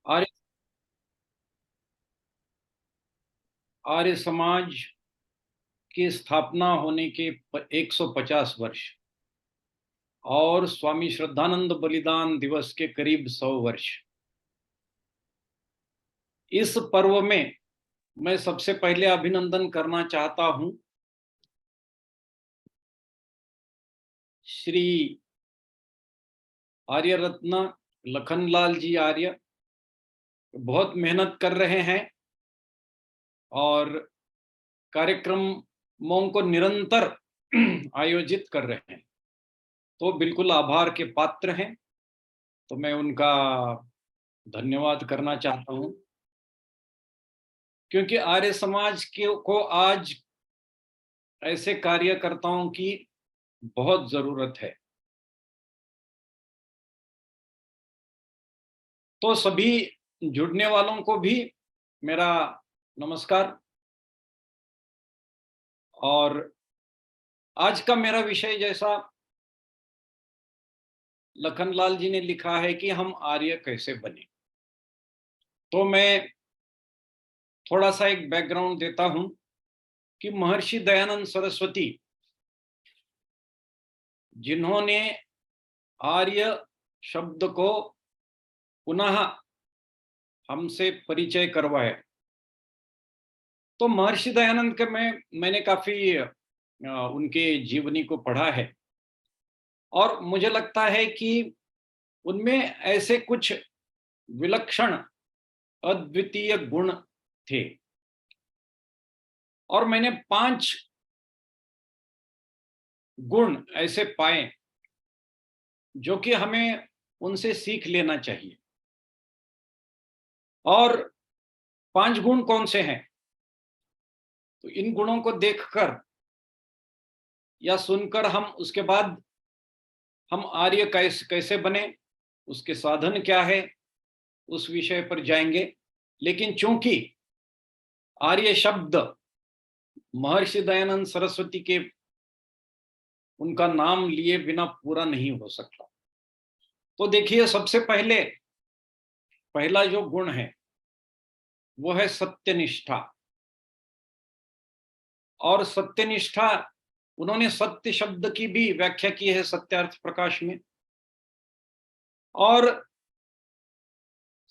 आर्य आर्य समाज की स्थापना होने के 150 वर्ष और स्वामी श्रद्धानंद बलिदान दिवस के करीब 100 वर्ष। इस पर्व में मैं सबसे पहले अभिनंदन करना चाहता हूं श्री आर्य रत्न लखनलाल जी आर्य। बहुत मेहनत कर रहे हैं और कार्यक्रमों को निरंतर आयोजित कर रहे हैं, तो बिल्कुल आभार के पात्र हैं। तो मैं उनका धन्यवाद करना चाहता हूं, क्योंकि आर्य समाज को आज ऐसे कार्यकर्ताओं की बहुत जरूरत है। तो सभी जुड़ने वालों को भी मेरा नमस्कार। और आज का मेरा विषय, जैसा लखनलाल जी ने लिखा है कि हम आर्य कैसे बने, तो मैं थोड़ा सा एक बैकग्राउंड देता हूं कि महर्षि दयानंद सरस्वती, जिन्होंने आर्य शब्द को पुनः हमसे परिचय करवाया, तो महर्षि दयानंद के मैंने काफी उनके जीवनी को पढ़ा है और मुझे लगता है कि उनमें ऐसे कुछ विलक्षण अद्वितीय गुण थे और मैंने 5 गुण ऐसे पाए जो कि हमें उनसे सीख लेना चाहिए। और 5 गुण कौन से हैं, तो इन गुणों को देखकर या सुनकर हम उसके बाद हम आर्य कैसे बने, उसके साधन क्या है, उस विषय पर जाएंगे। लेकिन चूंकि आर्य शब्द महर्षि दयानंद सरस्वती के उनका नाम लिए बिना पूरा नहीं हो सकता, तो देखिए, सबसे पहला जो गुण है वो है सत्यनिष्ठा। और सत्यनिष्ठा, उन्होंने सत्य शब्द की भी व्याख्या की है सत्यार्थ प्रकाश में। और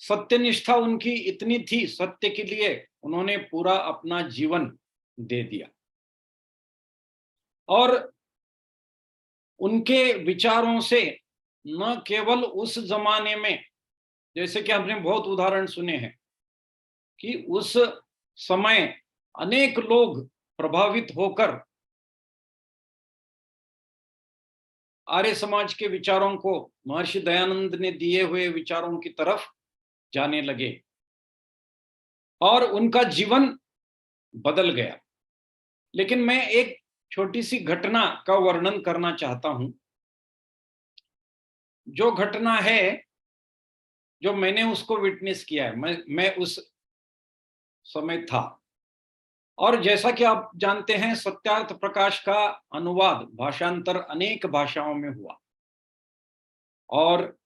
सत्यनिष्ठा उनकी इतनी थी, सत्य के लिए उन्होंने पूरा अपना जीवन दे दिया। और उनके विचारों से न केवल उस जमाने में, जैसे कि हमने बहुत उदाहरण सुने हैं कि उस समय अनेक लोग प्रभावित होकर आर्य समाज के विचारों को, महर्षि दयानंद ने दिए हुए विचारों की तरफ जाने लगे और उनका जीवन बदल गया। लेकिन मैं एक छोटी सी घटना का वर्णन करना चाहता हूं, जो घटना है, जो मैंने उसको विटनेस किया है। मैं उस समय था। और जैसा कि आप जानते हैं, सत्यार्थ प्रकाश का अनुवाद, भाषांतर अनेक भाषाओं में हुआ और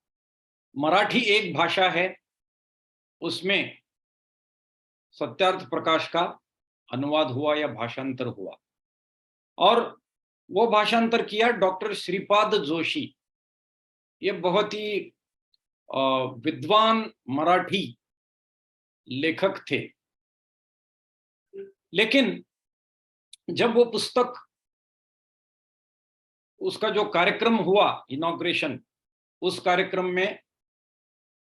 मराठी एक भाषा है, उसमें सत्यार्थ प्रकाश का अनुवाद हुआ या भाषांतर हुआ। और वो भाषांतर किया डॉक्टर श्रीपाद जोशी। ये बहुत ही विद्वान मराठी लेखक थे। लेकिन जब वो पुस्तक, उसका जो कार्यक्रम हुआ इनॉग्रेशन, उस कार्यक्रम में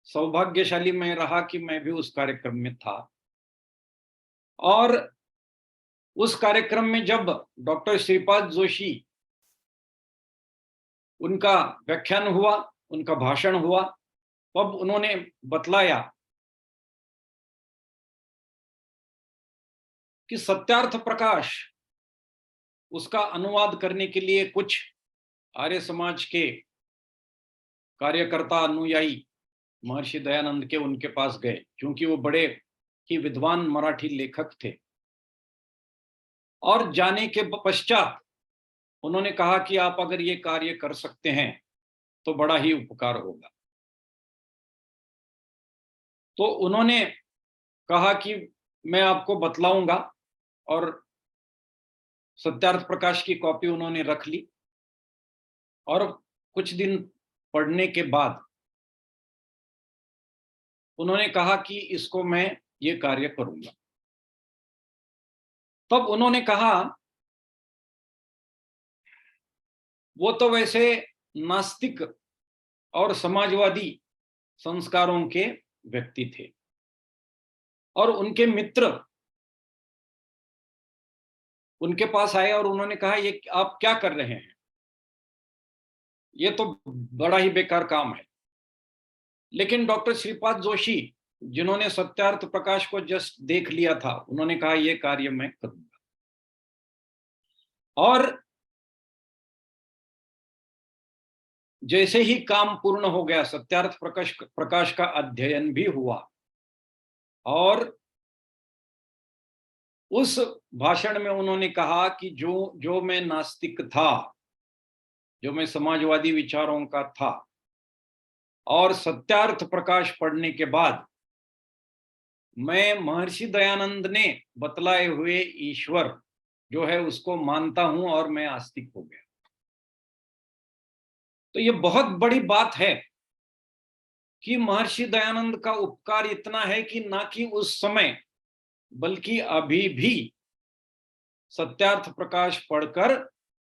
सौभाग्यशाली मैं रहा कि मैं भी उस कार्यक्रम में था। और उस कार्यक्रम में जब डॉक्टर श्रीपाद जोशी, उनका व्याख्यान हुआ, उनका भाषण हुआ, तब उन्होंने बतलाया कि सत्यार्थ प्रकाश, उसका अनुवाद करने के लिए कुछ आर्य समाज के कार्यकर्ता, अनुयायी महर्षि दयानंद के उनके पास गए, क्योंकि वो बड़े ही विद्वान मराठी लेखक थे। और जाने के पश्चात उन्होंने कहा कि आप अगर ये कार्य कर सकते हैं तो बड़ा ही उपकार होगा। तो उन्होंने कहा कि मैं आपको बतलाऊंगा, और सत्यार्थ प्रकाश की कॉपी उन्होंने रख ली, और कुछ दिन पढ़ने के बाद उन्होंने कहा कि इसको मैं ये कार्य करूंगा। तब उन्होंने कहा, वो तो वैसे नास्तिक और समाजवादी संस्कारों के व्यक्ति थे, और उनके मित्र उनके पास आए और उन्होंने कहा, ये आप क्या कर रहे हैं, ये तो बड़ा ही बेकार काम है। लेकिन डॉक्टर श्रीपाद जोशी, जिन्होंने सत्यार्थ प्रकाश को जस्ट देख लिया था, उन्होंने कहा ये कार्य मैं करूंगा। और जैसे ही काम पूर्ण हो गया, सत्यार्थ प्रकाश का अध्ययन भी हुआ, और उस भाषण में उन्होंने कहा कि जो मैं नास्तिक था, जो मैं समाजवादी विचारों का था, और सत्यार्थ प्रकाश पढ़ने के बाद मैं महर्षि दयानंद ने बतलाए हुए ईश्वर जो है उसको मानता हूं, और मैं आस्तिक हो गया। तो ये बहुत बड़ी बात है कि महर्षि दयानंद का उपकार इतना है कि ना कि उस समय बल्कि अभी भी सत्यार्थ प्रकाश पढ़कर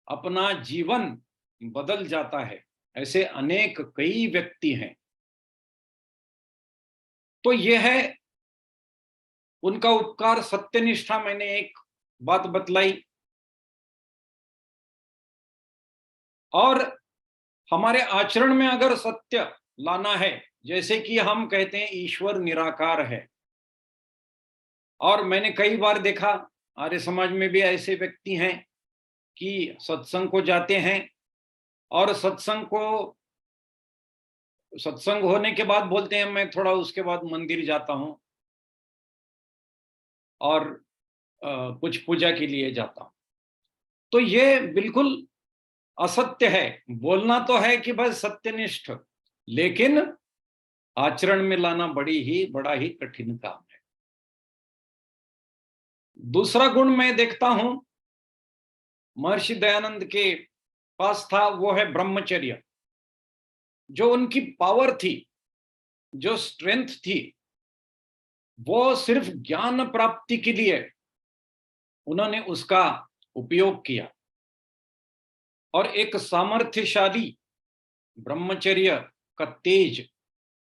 अपना जीवन बदल जाता है। ऐसे अनेक कई व्यक्ति हैं। तो यह है उनका उपकार, सत्यनिष्ठा। मैंने एक बात बतलाई, और हमारे आचरण में अगर सत्य लाना है, जैसे कि हम कहते हैं ईश्वर निराकार है, और मैंने कई बार देखा आर्य समाज में भी ऐसे व्यक्ति हैं कि सत्संग को जाते हैं, और सत्संग होने के बाद बोलते हैं मैं थोड़ा उसके बाद मंदिर जाता हूं और कुछ पूजा के लिए जाता हूं। तो ये बिल्कुल असत्य है। बोलना तो है कि बस सत्यनिष्ठ, लेकिन आचरण में लाना बड़ा ही कठिन काम है। दूसरा गुण मैं देखता हूं महर्षि दयानंद के पास था, वो है ब्रह्मचर्य। जो उनकी पावर थी, जो स्ट्रेंथ थी, वो सिर्फ ज्ञान प्राप्ति के लिए उन्होंने उसका उपयोग किया, और एक सामर्थ्यशाली ब्रह्मचर्य का तेज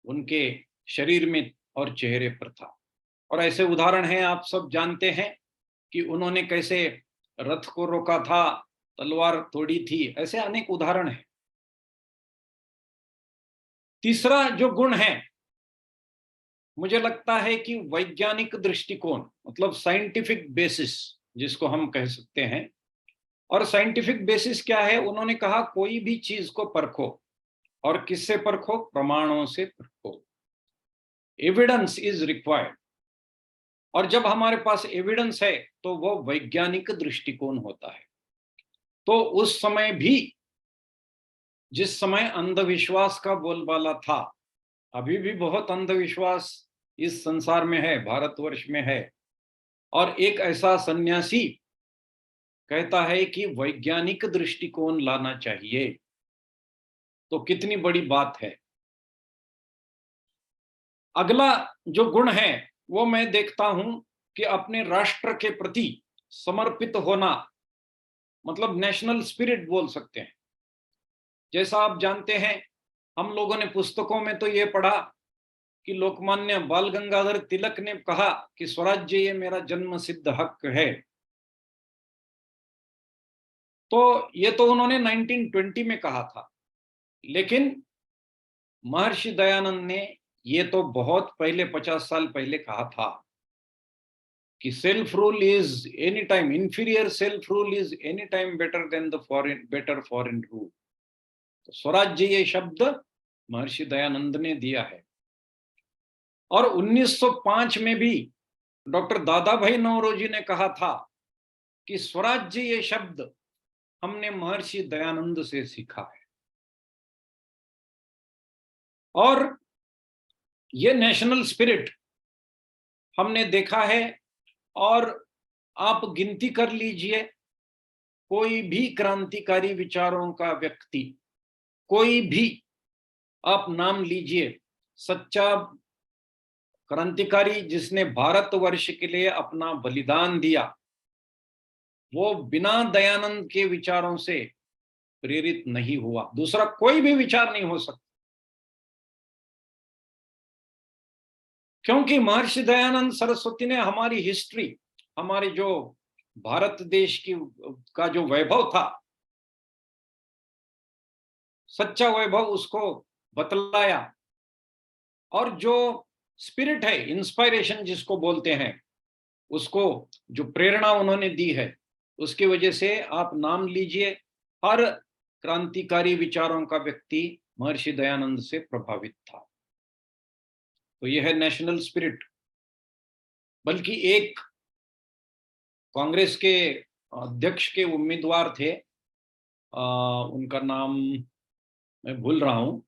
उनके शरीर में और चेहरे पर था। और ऐसे उदाहरण हैं, आप सब जानते हैं कि उन्होंने कैसे रथ को रोका था, तलवार तोड़ी थी, ऐसे अनेक उदाहरण हैं। तीसरा जो गुण है, मुझे लगता है कि वैज्ञानिक दृष्टिकोण, मतलब साइंटिफिक बेसिस जिसको हम कह सकते हैं। और साइंटिफिक बेसिस क्या है? उन्होंने कहा कोई भी चीज को परखो, और किससे परखो? प्रमाणों से परखो। Evidence is required. और जब हमारे पास एविडेंस है तो वो वैज्ञानिक दृष्टिकोण होता है। तो उस समय भी, जिस समय अंधविश्वास का बोलबाला था, अभी भी बहुत अंधविश्वास इस संसार में है, भारतवर्ष में है, और एक ऐसा सन्यासी कहता है कि वैज्ञानिक दृष्टिकोण लाना चाहिए, तो कितनी बड़ी बात है। अगला जो गुण है वो मैं देखता हूं कि अपने राष्ट्र के प्रति समर्पित होना, मतलब नेशनल स्पिरिट बोल सकते हैं। जैसा आप जानते हैं, हम लोगों ने पुस्तकों में तो ये पढ़ा कि लोकमान्य बाल गंगाधर तिलक ने कहा कि स्वराज्य ये मेरा जन्म सिद्ध हक है। तो ये तो उन्होंने 1920 में कहा था, लेकिन महर्षि दयानंद ने ये तो बहुत पहले, 50 साल पहले कहा था कि self rule is any time inferior, self rule is any time better than the foreign rule. तो स्वराज्य ये शब्द महर्षि दयानंद ने दिया है। और 1905 में भी डॉक्टर दादा भाई नौरोजी ने कहा था कि स्वराज्य ये शब्द हमने महर्षि दयानंद से सीखा है। और ये नेशनल स्पिरिट हमने देखा है। और आप गिनती कर लीजिए, कोई भी क्रांतिकारी विचारों का व्यक्ति, कोई भी आप नाम लीजिए, सच्चा क्रांतिकारी जिसने भारतवर्ष के लिए अपना बलिदान दिया, वो बिना दयानंद के विचारों से प्रेरित नहीं हुआ। दूसरा कोई भी विचार नहीं हो सकता, क्योंकि महर्षि दयानंद सरस्वती ने हमारी हिस्ट्री, हमारे जो भारत देश की का जो वैभव था, सच्चा वैभव, उसको बतलाया। और जो स्पिरिट है, इंस्पायरेशन जिसको बोलते हैं, उसको जो प्रेरणा उन्होंने दी है, उसकी वजह से आप नाम लीजिए, हर क्रांतिकारी विचारों का व्यक्ति महर्षि दयानंद से प्रभावित था। तो यह है नेशनल स्पिरिट। बल्कि एक कांग्रेस के अध्यक्ष के उम्मीदवार थे, उनका नाम मैं भूल रहा हूं,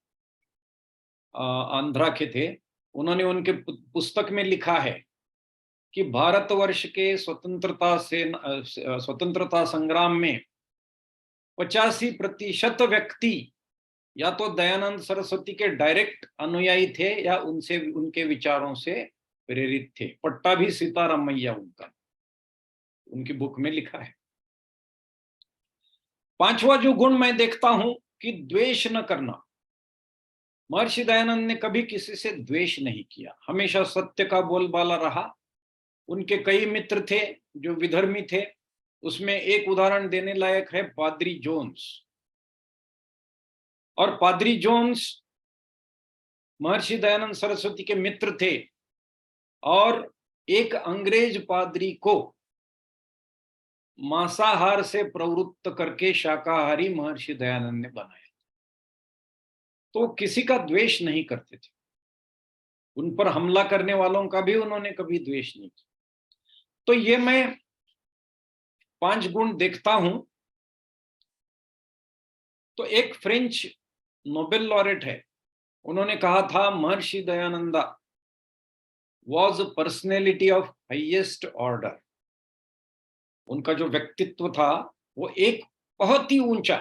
आंध्रा के थे। उन्होंने उनके पुस्तक में लिखा है कि भारतवर्ष के स्वतंत्रता संग्राम में 85% व्यक्ति या तो दयानंद सरस्वती के डायरेक्ट अनुयायी थे या उनसे, उनके विचारों से प्रेरित थे। पट्टाभी सीतारामैया उनका, उनकी बुक में लिखा है। पांचवा जो गुण मैं देखता हूं कि द्वेष न करना। महर्षि दयानंद ने कभी किसी से द्वेष नहीं किया, हमेशा सत्य का बोलबाला रहा। उनके कई मित्र थे जो विधर्मी थे, उसमें एक उदाहरण देने लायक है पादरी जोन्स। और पादरी जोन्स महर्षि दयानंद सरस्वती के मित्र थे, और एक अंग्रेज पादरी को मांसाहार से प्रवृत्त करके शाकाहारी महर्षि दयानंद ने बनाया। तो किसी का द्वेष नहीं करते थे, उन पर हमला करने वालों का भी उन्होंने कभी द्वेष नहीं किया। तो ये मैं 5 गुण देखता हूं। तो एक फ्रेंच नोबेल लॉरेट है, उन्होंने कहा था Maharshi Dayananda was a personality of highest order. उनका जो व्यक्तित्व था वो एक बहुत ही ऊंचा।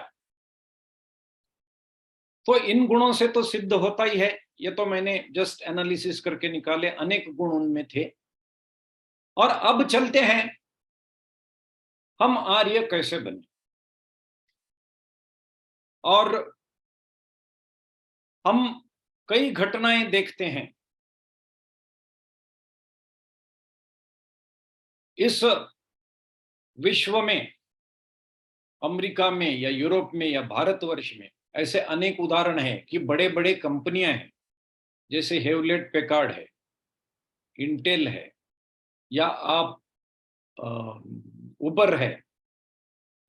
तो इन गुणों से तो सिद्ध होता ही है, ये तो मैंने जस्ट एनालिसिस करके निकाले, अनेक गुण उनमें थे। और अब चलते हैं, हम आर्य कैसे बने। और हम कई घटनाएं देखते हैं इस विश्व में, अमेरिका में या यूरोप में या भारतवर्ष में। ऐसे अनेक उदाहरण हैं कि बड़े बड़े कंपनियां हैं, जैसे हेवलेट पैकार्ड है, इंटेल है, या आप उबर है।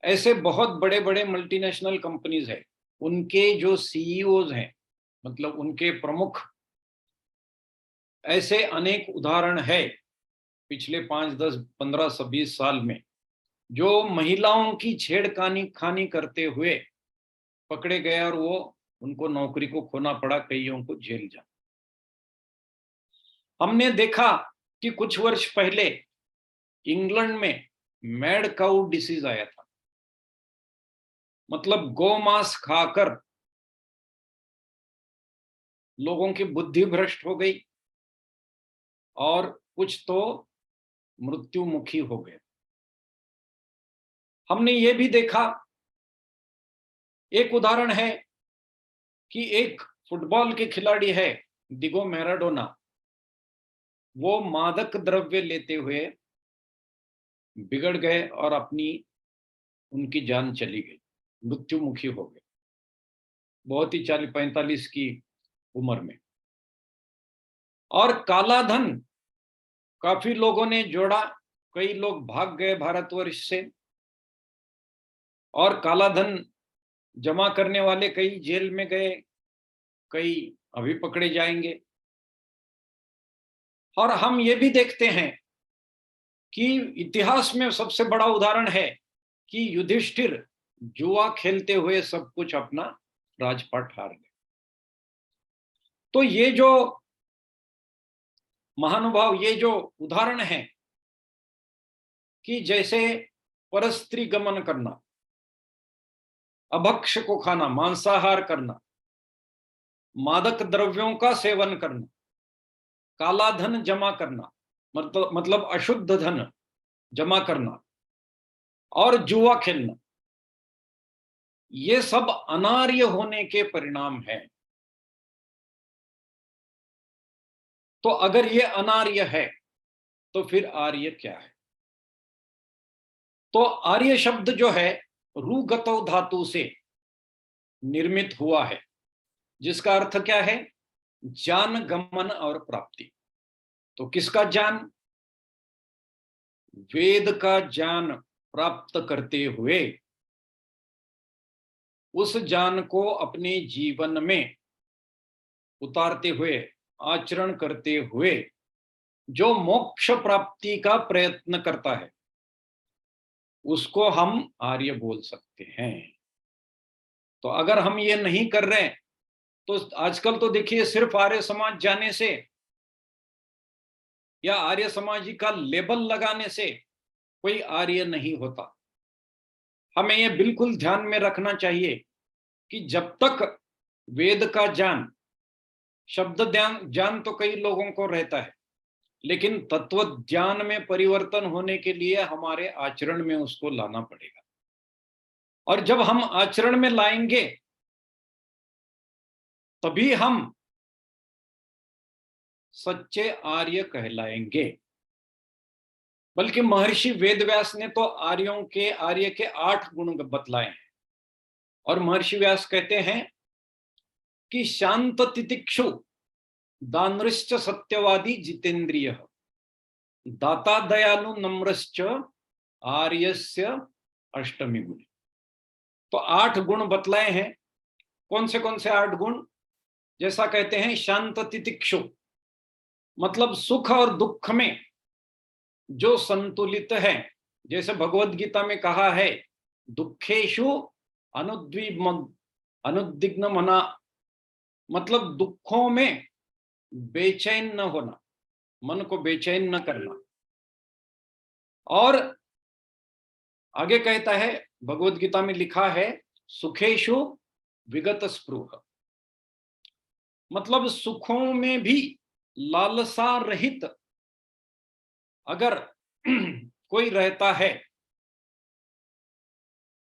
ऐसे बहुत बड़े बड़े मल्टीनेशनल कंपनीज है, उनके जो सीईओज हैं, मतलब उनके प्रमुख, ऐसे अनेक उदाहरण है पिछले 5, 10, 15, 20 साल में, जो महिलाओं की छेड़खानी खानी करते हुए पकड़े गए और वो उनको नौकरी को खोना पड़ा, कईयों को जेल जा। हमने देखा कि कुछ वर्ष पहले इंग्लैंड में मैड काउ डिसीज आया था, मतलब गोमांस खाकर लोगों की बुद्धि भ्रष्ट हो गई और कुछ तो मृत्युमुखी हो गए। हमने ये भी देखा, एक उदाहरण है कि एक फुटबॉल के खिलाड़ी है डिगो मैराडोना, वो मादक द्रव्य लेते हुए बिगड़ गए और उनकी जान चली गई, मृत्युमुखी हो गए, बहुत ही 40-45 की उम्र में। और काला धन काफी लोगों ने जोड़ा, कई लोग भाग गए भारतवर्ष से, और काला धन जमा करने वाले कई जेल में गए, कई अभी पकड़े जाएंगे। और हम ये भी देखते हैं कि इतिहास में सबसे बड़ा उदाहरण है कि युधिष्ठिर जुआ खेलते हुए सब कुछ अपना राजपाट हार गए। तो ये जो महानुभाव, ये जो उदाहरण है कि जैसे परस्त्री गमन करना, अभक्ष को खाना, मांसाहार करना, मादक द्रव्यों का सेवन करना, काला धन जमा करना, मतलब अशुद्ध धन जमा करना, और जुआ खेलना, ये सब अनार्य होने के परिणाम हैं। तो अगर ये अनार्य है तो फिर आर्य क्या है? तो आर्य शब्द जो है रुगतो धातु से निर्मित हुआ है, जिसका अर्थ क्या है? ज्ञान, गमन और प्राप्ति। तो किसका ज्ञान? वेद का ज्ञान प्राप्त करते हुए उस ज्ञान को अपने जीवन में उतारते हुए, आचरण करते हुए जो मोक्ष प्राप्ति का प्रयत्न करता है, उसको हम आर्य बोल सकते हैं। तो अगर हम ये नहीं कर रहे हैं, तो आजकल तो देखिए सिर्फ आर्य समाज जाने से या आर्य समाजी का लेबल लगाने से कोई आर्य नहीं होता। हमें ये बिल्कुल ध्यान में रखना चाहिए कि जब तक वेद का ज्ञान, शब्द ज्ञान तो कई लोगों को रहता है, लेकिन तत्व ज्ञान में परिवर्तन होने के लिए हमारे आचरण में उसको लाना पड़ेगा। और जब हम आचरण में लाएंगे तभी हम सच्चे आर्य कहलाएंगे। बल्कि महर्षि वेदव्यास ने तो आर्य के 8 गुण बतलाए हैं। और महर्षि व्यास कहते हैं कि शांत तितिक्षु, दानृश्च सत्यवादी, जितेंद्रिय, दाता दयालु, नम्रश्च, आर्यस्य अष्टमी गुण। तो 8 गुण बतलाए हैं। कौन से 8 गुण? जैसा कहते हैं शांत तितिक्षु, मतलब सुख और दुख में जो संतुलित है। जैसे भगवत गीता में कहा है, दुखेशु अनुद्विग्न मना, मतलब दुखों में बेचैन न होना, मन को बेचैन न करना। और आगे कहता है, भगवत गीता में लिखा है, सुखेशु विगत स्पृह, मतलब सुखों में भी लालसा रहित अगर कोई रहता है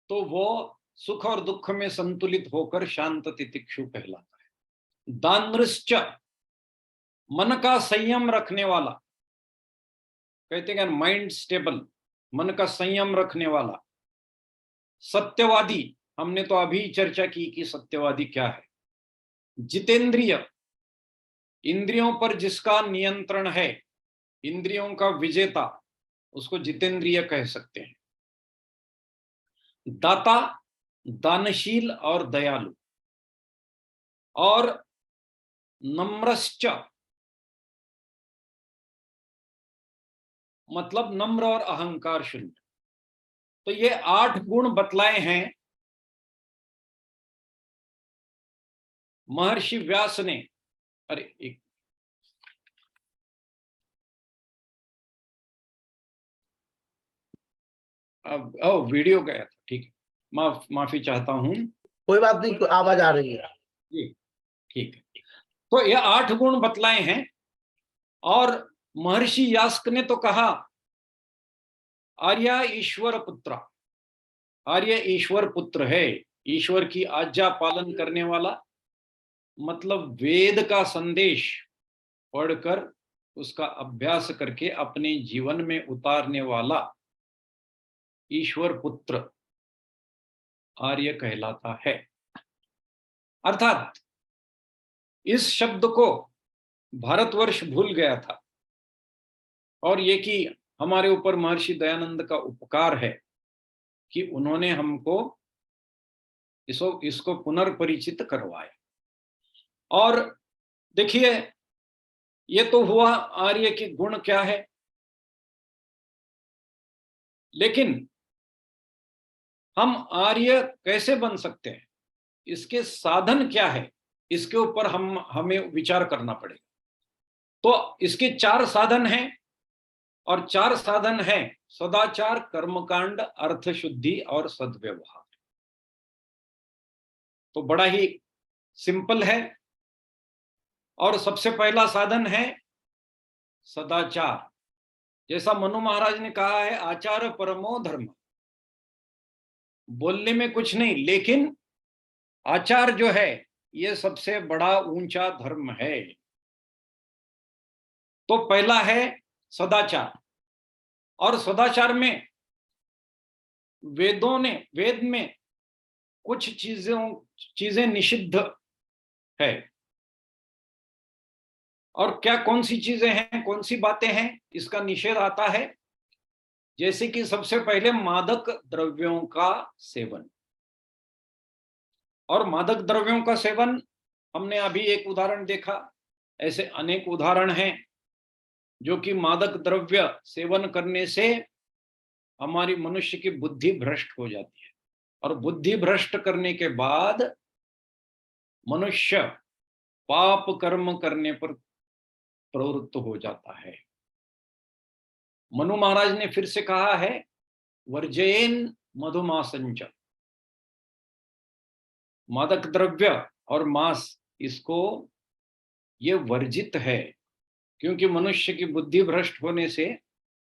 तो वो सुख और दुख में संतुलित होकर शांत तितिक्षु कहलाता है। दानृश्च, मन का संयम रखने वाला, कहते हैं माइंड स्टेबल, मन का संयम रखने वाला। सत्यवादी, हमने तो अभी चर्चा की कि सत्यवादी क्या है। जितेंद्रिय, इंद्रियों पर जिसका नियंत्रण है, इंद्रियों का विजेता, उसको जितेंद्रिय कह सकते हैं। दाता, दानशील और दयालु। और नम्रश्च, मतलब नम्र और अहंकार शून्य। तो ये 8 गुण बतलाए हैं महर्षि व्यास ने। अरे एक अब वीडियो गया था, ठीक है, माफी चाहता हूं। कोई बात नहीं, आवाज आ रही है। जी ठीक है। तो ये 8 गुण बतलाए हैं। और महर्षि यास्क ने तो कहा, आर्य ईश्वर पुत्र, आर्य ईश्वर पुत्र है, ईश्वर की आज्ञा पालन करने वाला, मतलब वेद का संदेश पढ़कर उसका अभ्यास करके अपने जीवन में उतारने वाला ईश्वर पुत्र आर्य कहलाता है। अर्थात इस शब्द को भारतवर्ष भूल गया था, और ये कि हमारे ऊपर महर्षि दयानंद का उपकार है कि उन्होंने हमको इसको पुनर्परिचित करवाया। और देखिए, ये तो हुआ आर्य के गुण क्या है, लेकिन हम आर्य कैसे बन सकते हैं, इसके साधन क्या है, इसके ऊपर हमें विचार करना पड़ेगा। तो इसके 4 साधन हैं, और 4 साधन हैं सदाचार, कर्मकांड, अर्थ शुद्धि और सद्व्यवहार। तो बड़ा ही सिंपल है। और सबसे पहला साधन है सदाचार। जैसा मनु महाराज ने कहा है, आचार परमो धर्म। बोलने में कुछ नहीं, लेकिन आचार जो है ये सबसे बड़ा ऊंचा धर्म है। तो पहला है सदाचार। और सदाचार में वेद में कुछ चीजें निषिद्ध है। और क्या कौन सी चीजें हैं, कौन सी बातें हैं इसका निषेध आता है? जैसे कि सबसे पहले मादक द्रव्यों का सेवन। और मादक द्रव्यों का सेवन, हमने अभी एक उदाहरण देखा, ऐसे अनेक उदाहरण हैं जो कि मादक द्रव्य सेवन करने से हमारी मनुष्य की बुद्धि भ्रष्ट हो जाती है, और बुद्धि भ्रष्ट करने के बाद मनुष्य पाप कर्म करने पर प्रवृत्त हो जाता है। मनु महाराज ने फिर से कहा है, वर्जयेन मधुमासंच। मादक द्रव्य और मांस, इसको ये वर्जित है, क्योंकि मनुष्य की बुद्धि भ्रष्ट होने से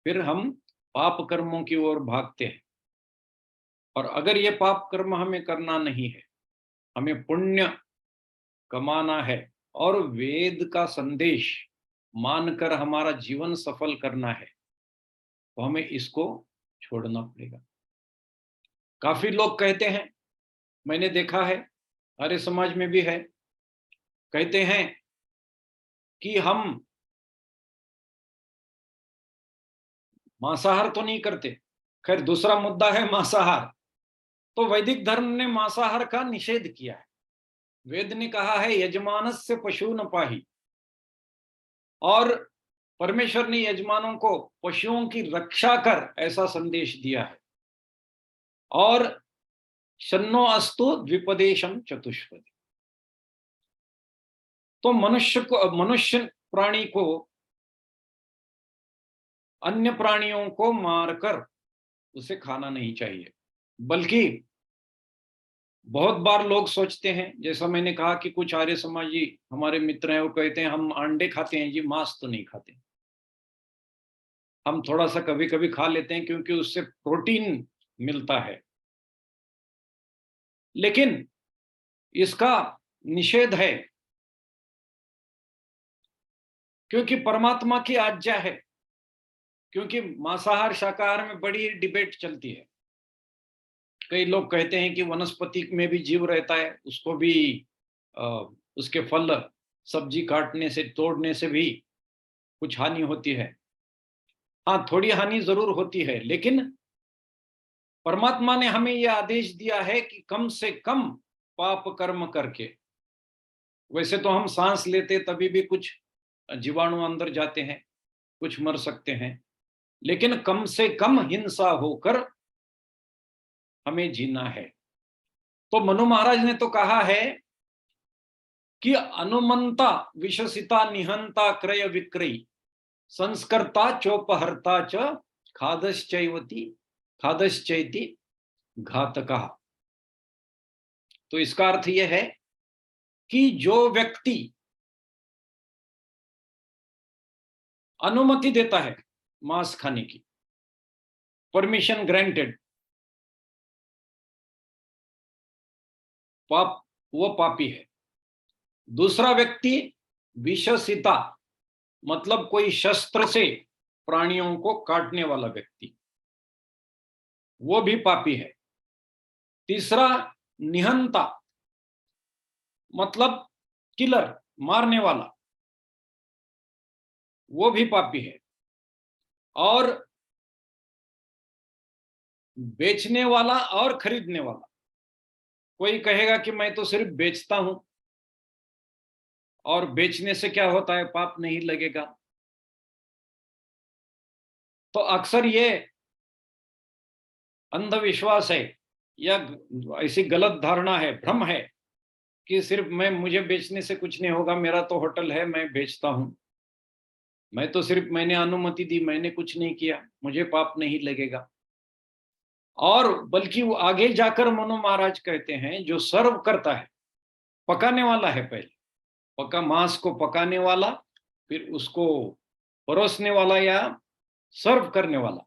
फिर हम पाप कर्मों की ओर भागते हैं। और अगर ये पाप कर्म हमें करना नहीं है, हमें पुण्य कमाना है और वेद का संदेश मानकर हमारा जीवन सफल करना है, तो हमें इसको छोड़ना पड़ेगा। काफी लोग कहते हैं, मैंने देखा है, हमारे समाज में भी है, कहते हैं कि हम मांसाहार तो नहीं करते। खैर, दूसरा मुद्दा है मांसाहार। तो वैदिक धर्म ने मांसाहार का निषेध किया है। वेद ने कहा है, यजमानस्य पशु न पाही। और परमेश्वर ने यजमानों को पशुओं की रक्षा कर ऐसा संदेश दिया है। और शन्नो अस्तु द्विपदेशम चतुष्पदी। तो मनुष्य प्राणी को अन्य प्राणियों को मारकर उसे खाना नहीं चाहिए। बल्कि बहुत बार लोग सोचते हैं, जैसा मैंने कहा कि कुछ आर्य समाजी हमारे मित्र हैं, वो कहते हैं हम अंडे खाते हैं जी, मांस तो नहीं खाते। हम थोड़ा सा कभी कभी खा लेते हैं क्योंकि उससे प्रोटीन मिलता है, लेकिन इसका निषेध है, क्योंकि परमात्मा की आज्ञा है। क्योंकि मांसाहार शाकाहार में बड़ी डिबेट चलती है। कई लोग कहते हैं कि वनस्पति में भी जीव रहता है, उसको भी उसके फल सब्जी काटने से, तोड़ने से भी कुछ हानि होती है। हाँ, थोड़ी हानि जरूर होती है, लेकिन परमात्मा ने हमें यह आदेश दिया है कि कम से कम पाप कर्म करके, वैसे तो हम सांस लेते तभी भी कुछ जीवाणु अंदर जाते हैं, कुछ मर सकते हैं, लेकिन कम से कम हिंसा होकर हमें जीना है। तो मनु महाराज ने तो कहा है कि अनुमंता विशसिता निहंता क्रय विक्रयी संस्कर्ता चोपहर्ता च खादश्चैति घातकः। तो इसका अर्थ यह है कि जो व्यक्ति अनुमति देता है मांस खाने की, परमिशन ग्रांटेड, वो पापी है। दूसरा व्यक्ति विशसिता, मतलब कोई शस्त्र से प्राणियों को काटने वाला व्यक्ति, वो भी पापी है। तीसरा निहंता, मतलब किलर, मारने वाला, वो भी पापी है। और बेचने वाला और खरीदने वाला, कोई कहेगा कि मैं तो सिर्फ बेचता हूं और बेचने से क्या होता है, पाप नहीं लगेगा। तो अक्सर ये अंधविश्वास है या ऐसी गलत धारणा है, भ्रम है कि सिर्फ मुझे बेचने से कुछ नहीं होगा, मेरा तो होटल है, मैं बेचता हूं। मैंने अनुमति दी, मैंने कुछ नहीं किया, मुझे पाप नहीं लगेगा। और बल्कि वो आगे जाकर मनु महाराज कहते हैं, जो सर्व करता है, पकाने वाला है, पहले पका मांस को पकाने वाला, फिर उसको परोसने वाला या सर्व करने वाला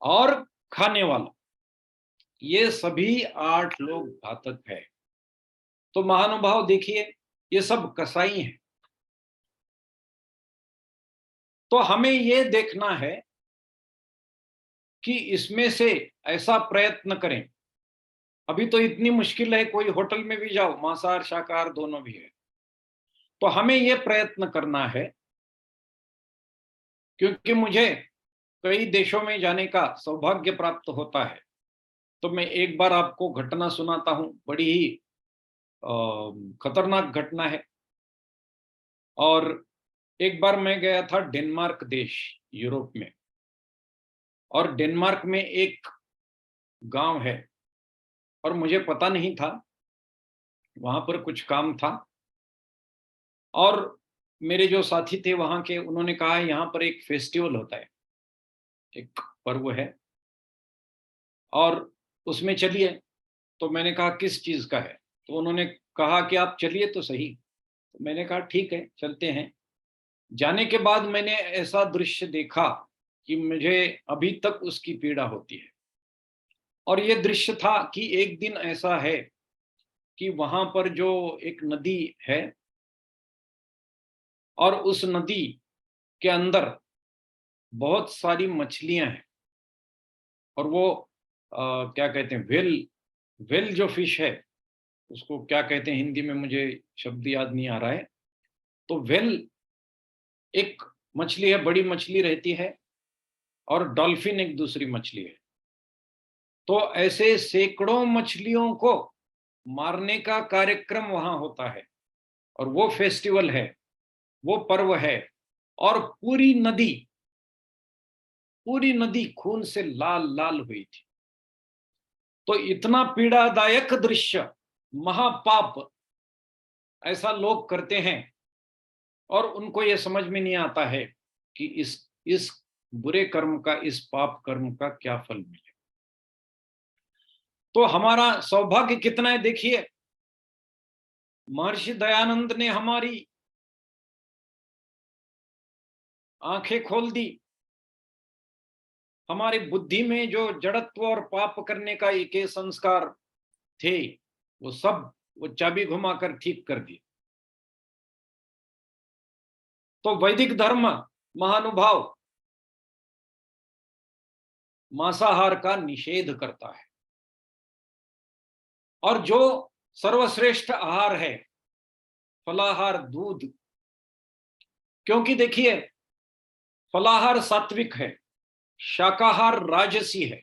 और खाने वाला, ये सभी 8 लोग घातक है। तो महानुभाव देखिए, ये सब कसाई हैं। तो हमें ये देखना है कि इसमें से ऐसा प्रयत्न करें। अभी तो इतनी मुश्किल है, कोई होटल में भी जाओ, मांसाहार शाकाहार दोनों भी है। तो हमें ये प्रयत्न करना है, क्योंकि मुझे कई देशों में जाने का सौभाग्य प्राप्त होता है। तो मैं एक बार आपको घटना सुनाता हूं, बड़ी ही खतरनाक घटना है। और एक बार मैं गया था डेनमार्क देश, यूरोप में। और डेनमार्क में एक गांव है, और मुझे पता नहीं था, वहां पर कुछ काम था। और मेरे जो साथी थे वहां के, उन्होंने कहा यहाँ पर एक फेस्टिवल होता है, एक पर्व है, और उसमें चलिए। तो मैंने कहा किस चीज का है? तो उन्होंने कहा कि आप चलिए तो सही। तो मैंने कहा ठीक है, चलते हैं। जाने के बाद मैंने ऐसा दृश्य देखा कि मुझे अभी तक उसकी पीड़ा होती है। और ये दृश्य था कि एक दिन ऐसा है कि वहां पर जो एक नदी है, और उस नदी के अंदर बहुत सारी मछलियां हैं। और वो क्या कहते हैं, वेल, वेल जो फिश है, उसको क्या कहते हैं हिंदी में, मुझे शब्द याद नहीं आ रहा है। तो वेल एक मछली है, बड़ी मछली रहती है, और डॉल्फिन एक दूसरी मछली है। तो ऐसे सैकड़ों मछलियों को मारने का कार्यक्रम वहां होता है, और वो फेस्टिवल है, वो पर्व है। और पूरी नदी खून से लाल लाल हुई थी। तो इतना पीड़ादायक दृश्य, महापाप ऐसा लोग करते हैं, और उनको ये समझ में नहीं आता है कि इस बुरे कर्म का, इस पाप कर्म का क्या फल मिले। तो हमारा सौभाग्य कितना है, देखिए, महर्षि दयानंद ने हमारी आंखें खोल दी। हमारी बुद्धि में जो जड़त्व और पाप करने का एक संस्कार थे, वो सब वो चाबी घुमाकर ठीक कर दिए। तो वैदिक धर्म, महानुभाव, मांसाहार का निषेध करता है। और जो सर्वश्रेष्ठ आहार है, फलाहार, दूध। क्योंकि देखिए, फलाहार सात्विक है, शाकाहार राजसी है,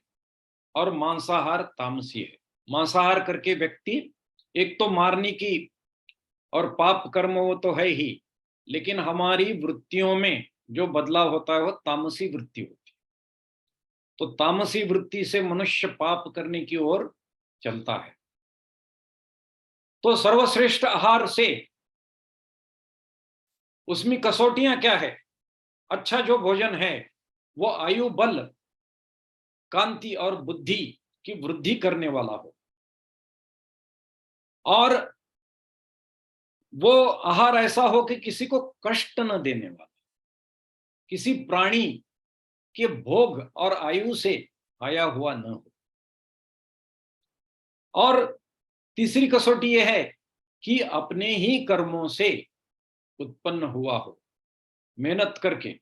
और मांसाहार तामसी है। मांसाहार करके व्यक्ति एक तो मारने की और पाप कर्म वो तो है ही, लेकिन हमारी वृत्तियों में जो बदलाव होता है वो तामसी वृत्ति होती है। तो तामसी वृत्ति से मनुष्य पाप करने की ओर चलता है। तो सर्वश्रेष्ठ आहार से उसमें कसौटियां क्या है? अच्छा जो भोजन है वो आयु, बल, कांति और बुद्धि की वृद्धि करने वाला हो, और वो आहार ऐसा हो कि किसी को कष्ट न देने वाला, किसी प्राणी के भोग और आयु से आया हुआ न हो। और तीसरी कसौटी यह है कि अपने ही कर्मों से उत्पन्न हुआ हो, मेहनत करके,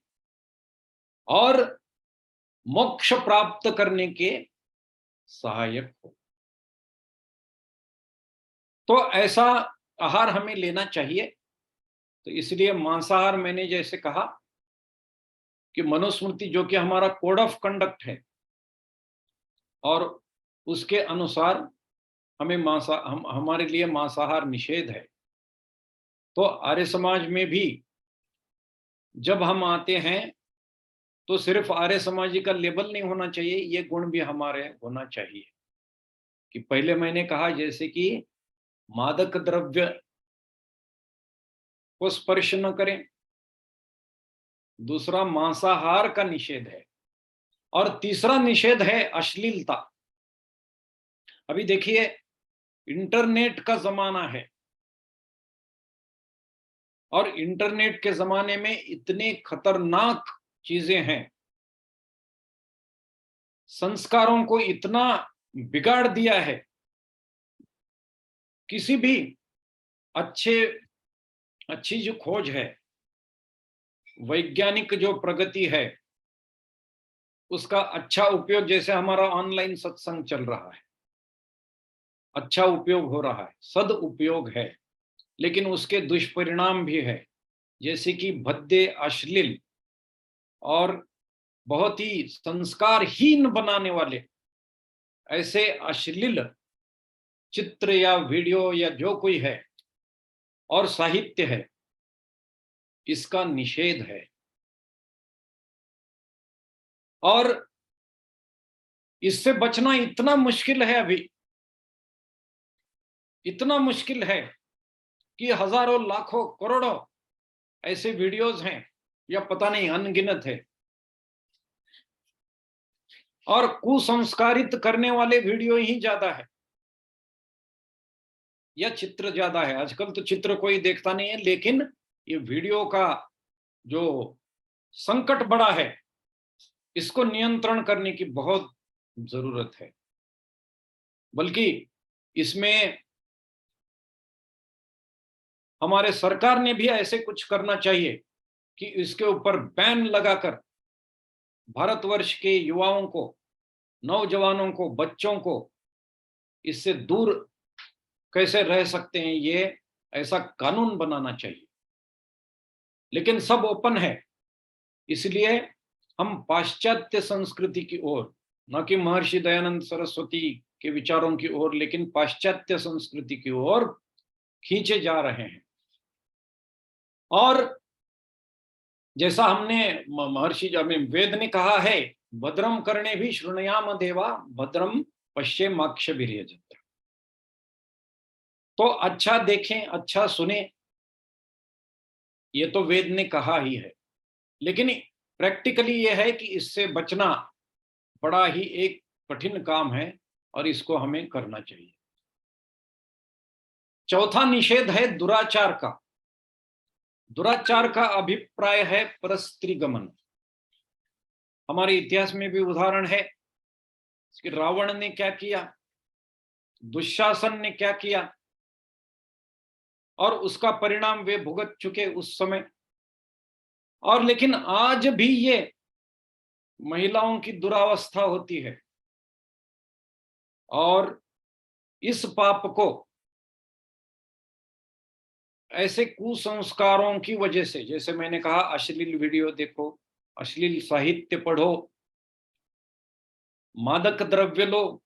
और मोक्ष प्राप्त करने के सहायक हो। तो ऐसा आहार हमें लेना चाहिए। तो इसलिए मांसाहार, मैंने जैसे कहा कि मनुस्मृति जो कि हमारा कोड ऑफ कंडक्ट है, और उसके अनुसार हमें हमारे लिए मांसाहार निषेध है। तो आर्य समाज में भी जब हम आते हैं, तो सिर्फ आर्य समाजी का लेबल नहीं होना चाहिए, ये गुण भी हमारे होना चाहिए। कि पहले मैंने कहा जैसे कि मादक द्रव्य को स्पर्श न करें, दूसरा मांसाहार का निषेध है, और तीसरा निषेध है अश्लीलता। अभी देखिए, इंटरनेट का जमाना है, और इंटरनेट के जमाने में इतने खतरनाक चीजें हैं, संस्कारों को इतना बिगाड़ दिया है। किसी भी अच्छी जो खोज है, वैज्ञानिक जो प्रगति है, उसका अच्छा उपयोग, जैसे हमारा ऑनलाइन सत्संग चल रहा है, अच्छा उपयोग हो रहा है, सदउपयोग है, लेकिन उसके दुष्परिणाम भी है, जैसे कि भद्दे, अश्लील और बहुत ही संस्कारहीन बनाने वाले ऐसे अश्लील चित्र या वीडियो या जो कोई है और साहित्य है, इसका निषेध है। और इससे बचना इतना मुश्किल है, अभी इतना मुश्किल है कि हजारों, लाखों, करोड़ों ऐसे वीडियोस हैं, या पता नहीं अनगिनत है, और कुसंस्कारित करने वाले वीडियो ही ज्यादा है, या चित्र ज्यादा है। आजकल तो चित्र कोई देखता नहीं है, लेकिन ये वीडियो का जो संकट बड़ा है, इसको नियंत्रण करने की बहुत जरूरत है। बल्कि इसमें हमारे सरकार ने भी ऐसे कुछ करना चाहिए कि इसके ऊपर बैन लगाकर भारतवर्ष के युवाओं को, नौजवानों को, बच्चों को इससे दूर कैसे रह सकते हैं, ये ऐसा कानून बनाना चाहिए। लेकिन सब ओपन है, इसलिए हम पाश्चात्य संस्कृति की ओर, न कि महर्षि दयानंद सरस्वती के विचारों की ओर, लेकिन पाश्चात्य संस्कृति की ओर खींचे जा रहे हैं। और जैसा हमने महर्षि वेद ने कहा है, भद्रम करणे भी शृणुयाम देवा, भद्रम पश्येमाक्षभिर्यजत्र। तो अच्छा देखें, अच्छा सुने, ये तो वेद ने कहा ही है, लेकिन प्रैक्टिकली ये है कि इससे बचना बड़ा ही एक कठिन काम है, और इसको हमें करना चाहिए। चौथा निषेध है दुराचार का। दुराचार का अभिप्राय है परस्त्रीगमन। हमारे इतिहास में भी उदाहरण है कि रावण ने क्या किया, दुशासन ने क्या किया, और उसका परिणाम वे भुगत चुके उस समय। और लेकिन आज भी ये महिलाओं की दुरावस्था होती है, और इस पाप को ऐसे कुसंस्कारों की वजह से, जैसे मैंने कहा, अश्लील वीडियो देखो, अश्लील साहित्य पढ़ो, मादक द्रव्य लो,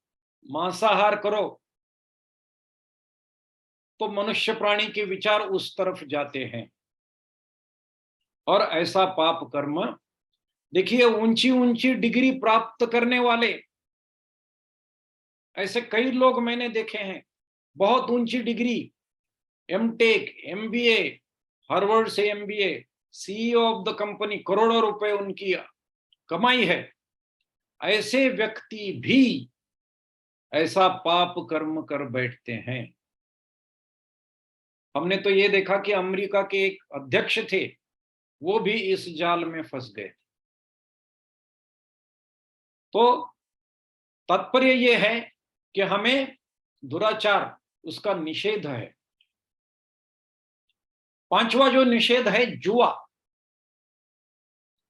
मांसाहार करो, तो मनुष्य प्राणी के विचार उस तरफ जाते हैं। और ऐसा पाप कर्म, देखिए, ऊंची ऊंची डिग्री प्राप्त करने वाले ऐसे कई लोग मैंने देखे हैं, बहुत ऊंची डिग्री, एमटेक, एमबीए, हार्वर्ड से MBA, CEO of the company, करोड़ों रुपए उनकी कमाई है। ऐसे व्यक्ति भी ऐसा पाप कर्म कर बैठते हैं। हमने तो ये देखा कि अमेरिका के एक अध्यक्ष थे, वो भी इस जाल में फंस गए। तो तात्पर्य ये है कि हमें दुराचार, उसका निषेध है। पांचवा जो निषेध है, जुआ।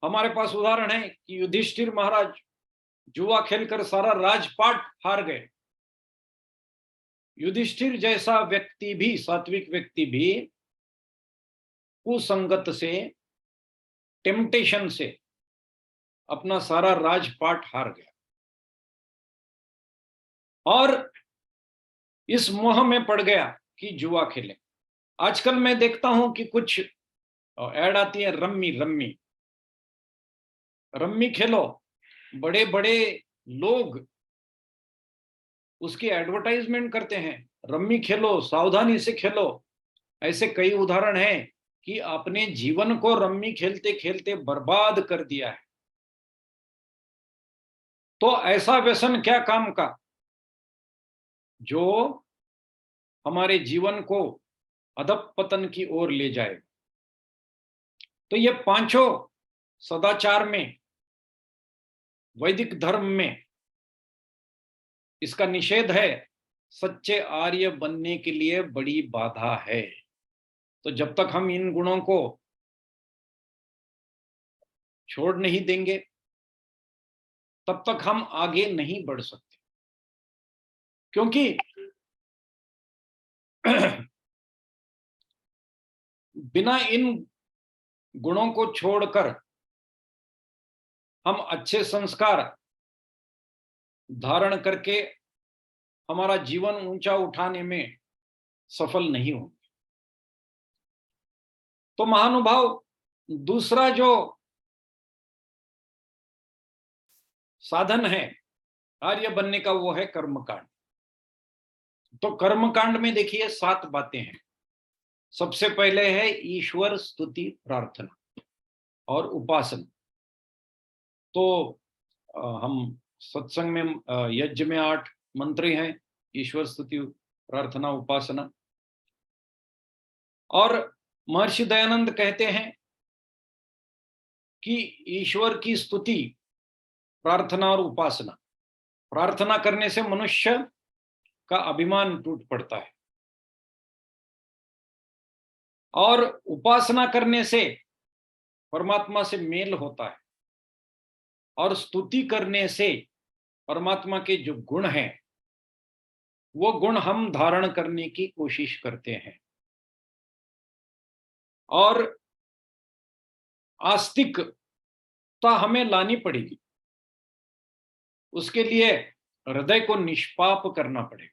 हमारे पास उदाहरण है कि युधिष्ठिर महाराज जुआ खेलकर सारा राजपाट हार गए। युधिष्ठिर जैसा व्यक्ति भी, सात्विक व्यक्ति भी, कुसंगत से, टेम्पटेशन से अपना सारा राजपाट हार गया, और इस मोह में पड़ गया कि जुआ खेलें। आजकल मैं देखता हूं कि कुछ ऐड आती है, रम्मी रम्मी रम्मी खेलो, बड़े बड़े लोग उसकी एडवर्टाइजमेंट करते हैं, रम्मी खेलो, सावधानी से खेलो। ऐसे कई उदाहरण हैं कि अपने जीवन को रम्मी खेलते खेलते बर्बाद कर दिया है, तो ऐसा व्यसन क्या काम का जो हमारे जीवन को अधपतन की ओर ले जाए। तो ये पांचों सदाचार में, वैदिक धर्म में इसका निषेध है, सच्चे आर्य बनने के लिए बड़ी बाधा है। तो जब तक हम इन गुणों को छोड़ नहीं देंगे तब तक हम आगे नहीं बढ़ सकते, क्योंकि बिना इन गुणों को छोड़कर हम अच्छे संस्कार धारण करके हमारा जीवन ऊंचा उठाने में सफल नहीं होंगे। तो महानुभाव, दूसरा जो साधन है आर्य बनने का वो है कर्मकांड। तो कर्मकांड में देखिए 7 बातें हैं। सबसे पहले है ईश्वर स्तुति प्रार्थना और उपासना। तो हम सत्संग में यज्ञ में 8 मंत्र हैं, ईश्वर स्तुति प्रार्थना उपासना। और महर्षि दयानंद कहते हैं कि ईश्वर की स्तुति प्रार्थना और उपासना, प्रार्थना करने से मनुष्य का अभिमान टूट पड़ता है, और उपासना करने से परमात्मा से मेल होता है, और स्तुति करने से परमात्मा के जो गुण हैं वो गुण हम धारण करने की कोशिश करते हैं। और आस्तिकता हमें लानी पड़ेगी, उसके लिए हृदय को निष्पाप करना पड़ेगा,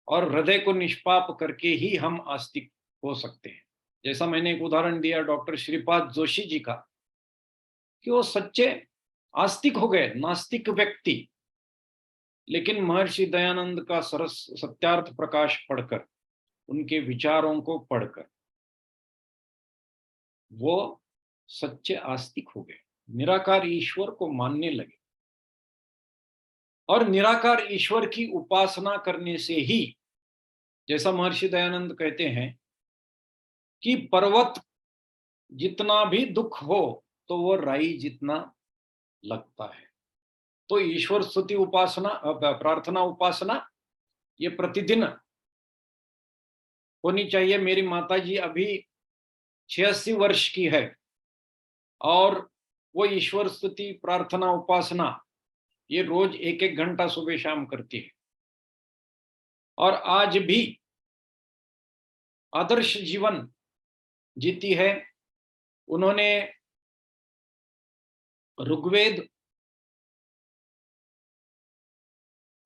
और हृदय को निष्पाप करके ही हम आस्तिक हो सकते हैं। जैसा मैंने एक उदाहरण दिया डॉक्टर श्रीपाद जोशी जी का, कि वो सच्चे आस्तिक हो गए, नास्तिक व्यक्ति, लेकिन महर्षि दयानंद का सरस सत्यार्थ प्रकाश पढ़कर, उनके विचारों को पढ़कर वो सच्चे आस्तिक हो गए, निराकार ईश्वर को मानने लगे। और निराकार ईश्वर की उपासना करने से ही, जैसा महर्षि दयानंद कहते हैं कि पर्वत जितना भी दुख हो तो वो राई जितना लगता है। तो ईश्वर स्तुति उपासना प्रार्थना उपासना ये प्रतिदिन होनी चाहिए। मेरी माताजी अभी 86 वर्ष की है और वो ईश्वर स्तुति प्रार्थना उपासना ये रोज 1-1 घंटा सुबह शाम करती है, और आज भी आदर्श जीवन जीती है। उन्होंने ऋग्वेद,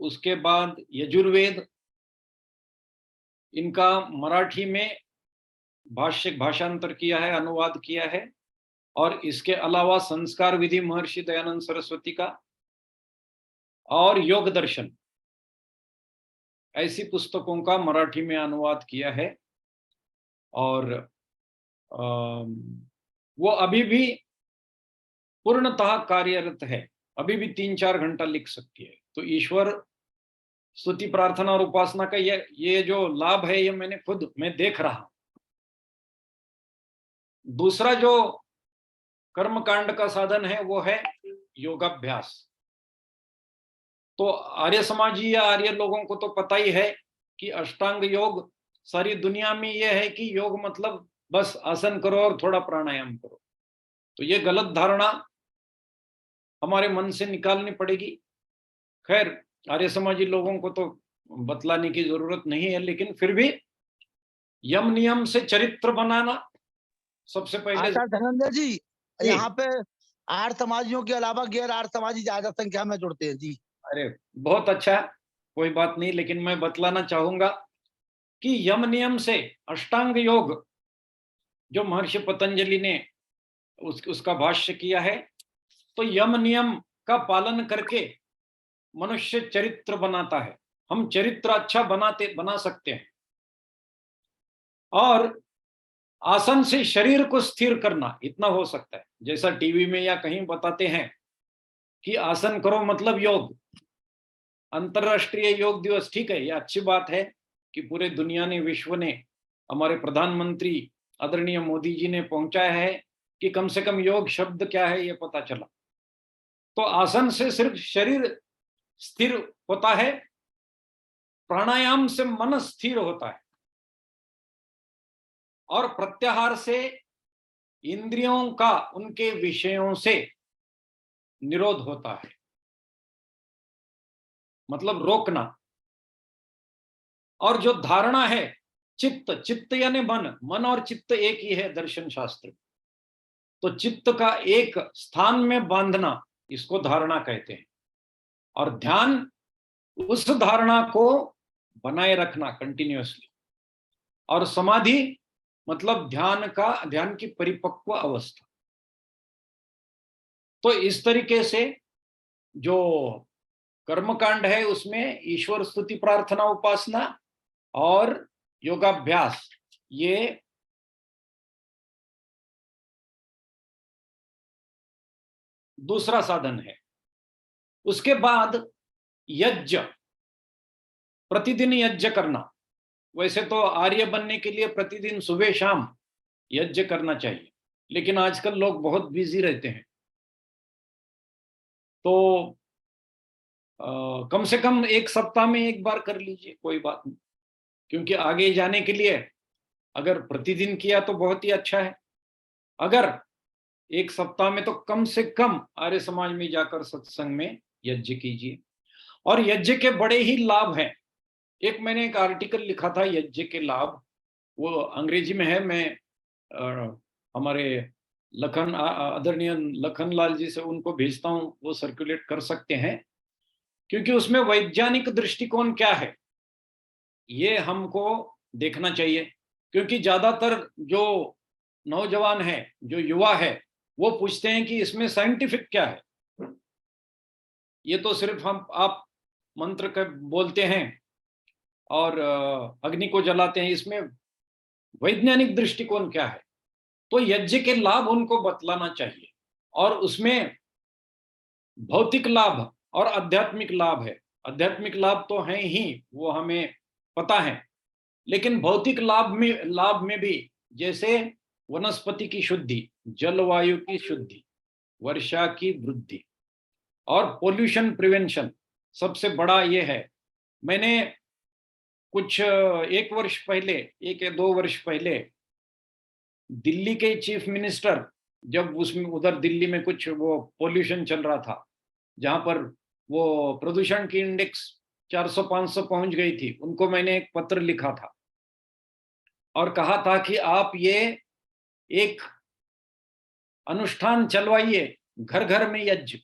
उसके बाद यजुर्वेद, इनका मराठी में भाषांतर किया है, अनुवाद किया है, और इसके अलावा संस्कार विधि महर्षि दयानंद सरस्वती का, और योग दर्शन, ऐसी पुस्तकों का मराठी में अनुवाद किया है। और वो अभी भी पूर्णतः कार्यरत है, अभी भी 3-4 घंटा लिख सकती है। तो ईश्वर स्तुति प्रार्थना और उपासना का ये जो लाभ है ये मैं देख रहा हूं। दूसरा जो कर्मकांड का साधन है वो है योगाभ्यास। तो आर्य समाजी या आर्य लोगों को तो पता ही है कि अष्टांग योग, सारी दुनिया में यह है कि योग मतलब बस आसन करो और थोड़ा प्राणायाम करो। तो ये गलत धारणा हमारे मन से निकालनी पड़ेगी। खैर आर्य समाजी लोगों को तो बतलाने की जरूरत नहीं है, लेकिन फिर भी यम नियम से चरित्र बनाना सबसे पहले। आचार्य धनंजय जी, यहाँ पे आर्य समाजियों के अलावा गैर आर्य समाजी ज्यादा संख्या में जुड़ते हैं जी। अरे बहुत अच्छा, कोई बात नहीं, लेकिन मैं बतलाना चाहूंगा कि यम नियम से अष्टांग योग जो महर्षि पतंजलि ने उसका भाष्य किया है, तो यम नियम का पालन करके मनुष्य चरित्र बनाता है। हम चरित्र अच्छा बना सकते हैं। और आसन से शरीर को स्थिर करना, इतना हो सकता है। जैसा टीवी में या कहीं बताते हैं कि आसन करो मतलब योग, अंतरराष्ट्रीय योग दिवस, ठीक है, ये अच्छी बात है कि पूरे दुनिया ने, विश्व ने, हमारे प्रधानमंत्री आदरणीय मोदी जी ने पहुंचाया है कि कम से कम योग शब्द क्या है ये पता चला। तो आसन से सिर्फ शरीर स्थिर होता है, प्राणायाम से मन स्थिर होता है, और प्रत्याहार से इंद्रियों का उनके विषयों से निरोध होता है, मतलब रोकना। और जो धारणा है, चित्त, चित्त यानी मन, मन और चित्त एक ही है दर्शन शास्त्र। तो चित्त का एक स्थान में बांधना, इसको धारणा कहते हैं। और ध्यान, उस धारणा को बनाए रखना कंटिन्यूअसली। और समाधि मतलब ध्यान की परिपक्व अवस्था। तो इस तरीके से जो कर्मकांड है उसमें ईश्वर स्तुति, प्रार्थना, उपासना और योगाभ्यास, ये दूसरा साधन है। उसके बाद यज्ञ, प्रतिदिन यज्ञ करना। वैसे तो आर्य बनने के लिए प्रतिदिन सुबह शाम यज्ञ करना चाहिए, लेकिन आजकल लोग बहुत बिजी रहते हैं। तो कम से कम एक सप्ताह में एक बार कर लीजिए, कोई बात नहीं। क्योंकि आगे जाने के लिए अगर प्रतिदिन किया तो बहुत ही अच्छा है। अगर एक सप्ताह में तो कम से कम आर्य समाज में जाकर सत्संग में यज्ञ कीजिए। और यज्ञ के बड़े ही लाभ हैं। एक मैंने एक आर्टिकल लिखा था यज्ञ के लाभ, वो अंग्रेजी में है, मैं हमारे आदरणीय लखन लाल जी से उनको भेजता हूं, वो सर्कुलेट कर सकते हैं। क्योंकि उसमें वैज्ञानिक दृष्टिकोण क्या है ये हमको देखना चाहिए। क्योंकि ज्यादातर जो नौजवान है, जो युवा है, वो पूछते हैं कि इसमें साइंटिफिक क्या है। ये तो सिर्फ हम आप मंत्र का बोलते हैं और अग्नि को जलाते हैं, इसमें वैज्ञानिक दृष्टिकोण क्या है। तो यज्ञ के लाभ उनको बतलाना चाहिए। और उसमें भौतिक लाभ और आध्यात्मिक लाभ है। आध्यात्मिक लाभ तो हैं ही, वो हमें पता है, लेकिन भौतिक लाभ में भी, जैसे वनस्पति की शुद्धि, जलवायु की शुद्धि, वर्षा की वृद्धि और पोल्यूशन प्रिवेंशन, सबसे बड़ा ये है। मैंने कुछ एक वर्ष पहले, 1 या 2 वर्ष पहले, दिल्ली के चीफ मिनिस्टर, जब उसमें उधर दिल्ली में कुछ वो पोल्यूशन चल रहा था, जहां पर वो प्रदूषण की इंडेक्स 400-500 पहुंच गई थी, उनको मैंने एक पत्र लिखा था और कहा था कि आप ये एक अनुष्ठान चलवाइए, घर घर में यज्ञ,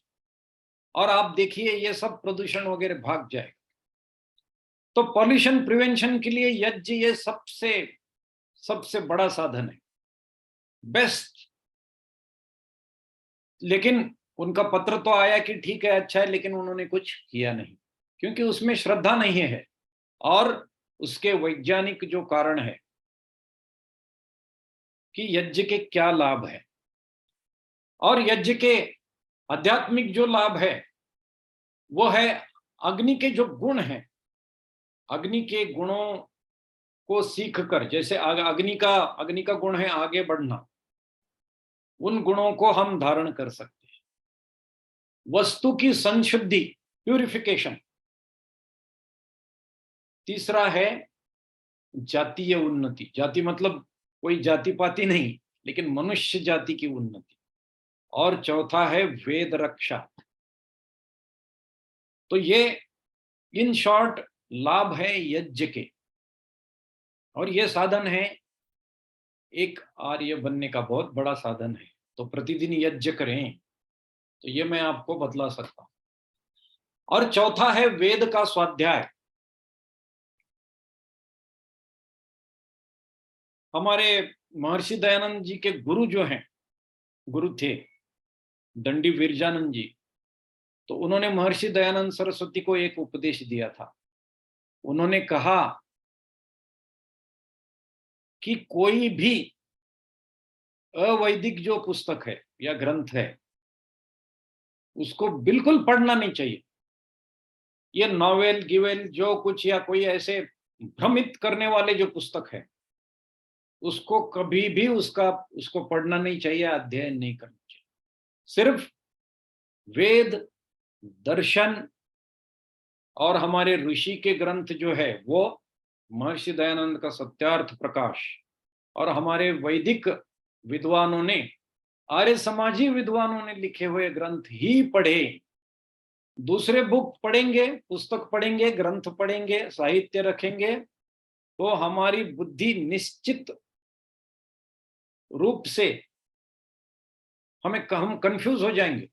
और आप देखिए ये सब प्रदूषण वगैरह भाग जाएगा। तो पॉल्यूशन प्रिवेंशन के लिए यज्ञ ये सबसे बड़ा साधन है, बेस्ट। लेकिन उनका पत्र तो आया कि ठीक है, अच्छा है, लेकिन उन्होंने कुछ किया नहीं, क्योंकि उसमें श्रद्धा नहीं है। और उसके वैज्ञानिक जो कारण है कि यज्ञ के क्या लाभ है, और यज्ञ के आध्यात्मिक जो लाभ है वो है अग्नि के जो गुण हैं, अग्नि के गुणों को सीख कर, जैसे अग्नि का गुण है आगे बढ़ना, उन गुणों को हम धारण कर सकते हैं। वस्तु की संशुद्धि, प्यूरिफिकेशन। तीसरा है जातीय उन्नति, जाति मतलब कोई जाति पाति नहीं, लेकिन मनुष्य जाति की उन्नति। और चौथा है वेद रक्षा। तो ये इन शॉर्ट लाभ है यज्ञ के, और ये साधन है एक आर्य बनने का, बहुत बड़ा साधन है। तो प्रतिदिन यज्ञ करें, तो ये मैं आपको बतला सकता हूं। और चौथा है वेद का स्वाध्याय। हमारे महर्षि दयानंद जी के गुरु जो हैं, गुरु थे दंडी विरजानंद जी, तो उन्होंने महर्षि दयानंद सरस्वती को एक उपदेश दिया था। उन्होंने कहा कि कोई भी अवैदिक जो पुस्तक है या ग्रंथ है उसको बिल्कुल पढ़ना नहीं चाहिए। ये नॉवेल गिवेल जो कुछ या कोई ऐसे भ्रमित करने वाले जो पुस्तक है उसको कभी भी उसको पढ़ना नहीं चाहिए, अध्ययन नहीं करना चाहिए। सिर्फ वेद, दर्शन और हमारे ऋषि के ग्रंथ जो है वो महर्षि दयानंद का सत्यार्थ प्रकाश और हमारे वैदिक विद्वानों ने, आर्य समाजी विद्वानों ने लिखे हुए ग्रंथ ही पढ़े। दूसरे बुक पढ़ेंगे, पुस्तक पढ़ेंगे, ग्रंथ पढ़ेंगे, साहित्य रखेंगे तो हमारी बुद्धि निश्चित रूप से हम कंफ्यूज हो जाएंगे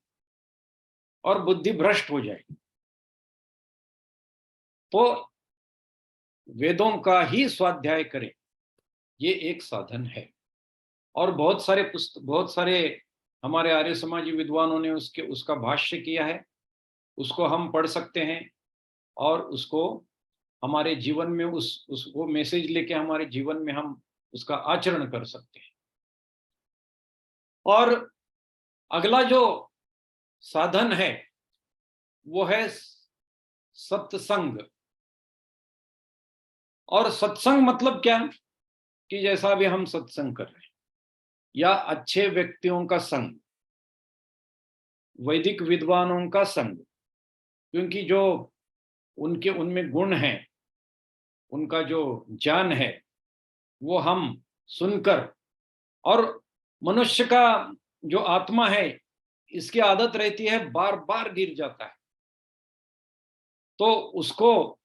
और बुद्धि भ्रष्ट हो जाएगी। तो वेदों का ही स्वाध्याय करें, ये एक साधन है। और बहुत सारे हमारे आर्य समाजी विद्वानों ने उसका भाष्य किया है, उसको हम पढ़ सकते हैं और उसको हमारे जीवन में वो मैसेज लेके हमारे जीवन में हम उसका आचरण कर सकते हैं। और अगला जो साधन है वो है सत्संग। और सत्संग मतलब क्या, कि जैसा भी हम सत्संग कर रहे हैं या अच्छे व्यक्तियों का संग, वैदिक विद्वानों का संग, क्योंकि जो उनमें गुण है, उनका जो ज्ञान है वो हम सुनकर, और मनुष्य का जो आत्मा है इसकी आदत रहती है बार बार गिर जाता है, तो उसको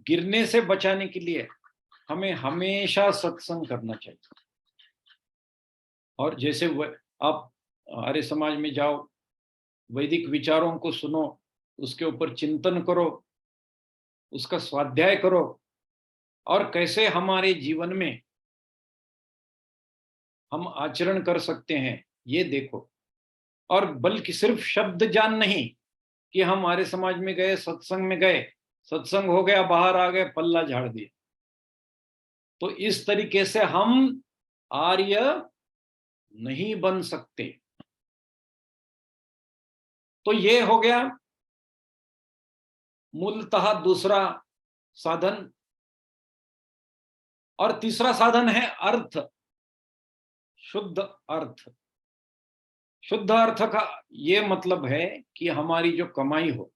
गिरने से बचाने के लिए हमें हमेशा सत्संग करना चाहिए। और जैसे आप आर्य समाज में जाओ, वैदिक विचारों को सुनो, उसके ऊपर चिंतन करो, उसका स्वाध्याय करो और कैसे हमारे जीवन में हम आचरण कर सकते हैं ये देखो। और बल्कि सिर्फ शब्द ज्ञान नहीं कि हम हमारे समाज में गए, सत्संग में गए, सत्संग हो गया, बाहर आ गए, पल्ला झाड़ दिया, तो इस तरीके से हम आर्य नहीं बन सकते। तो ये हो गया मूलतः दूसरा साधन। और तीसरा साधन है अर्थ, शुद्ध अर्थ। शुद्ध अर्थ का ये मतलब है कि हमारी जो कमाई हो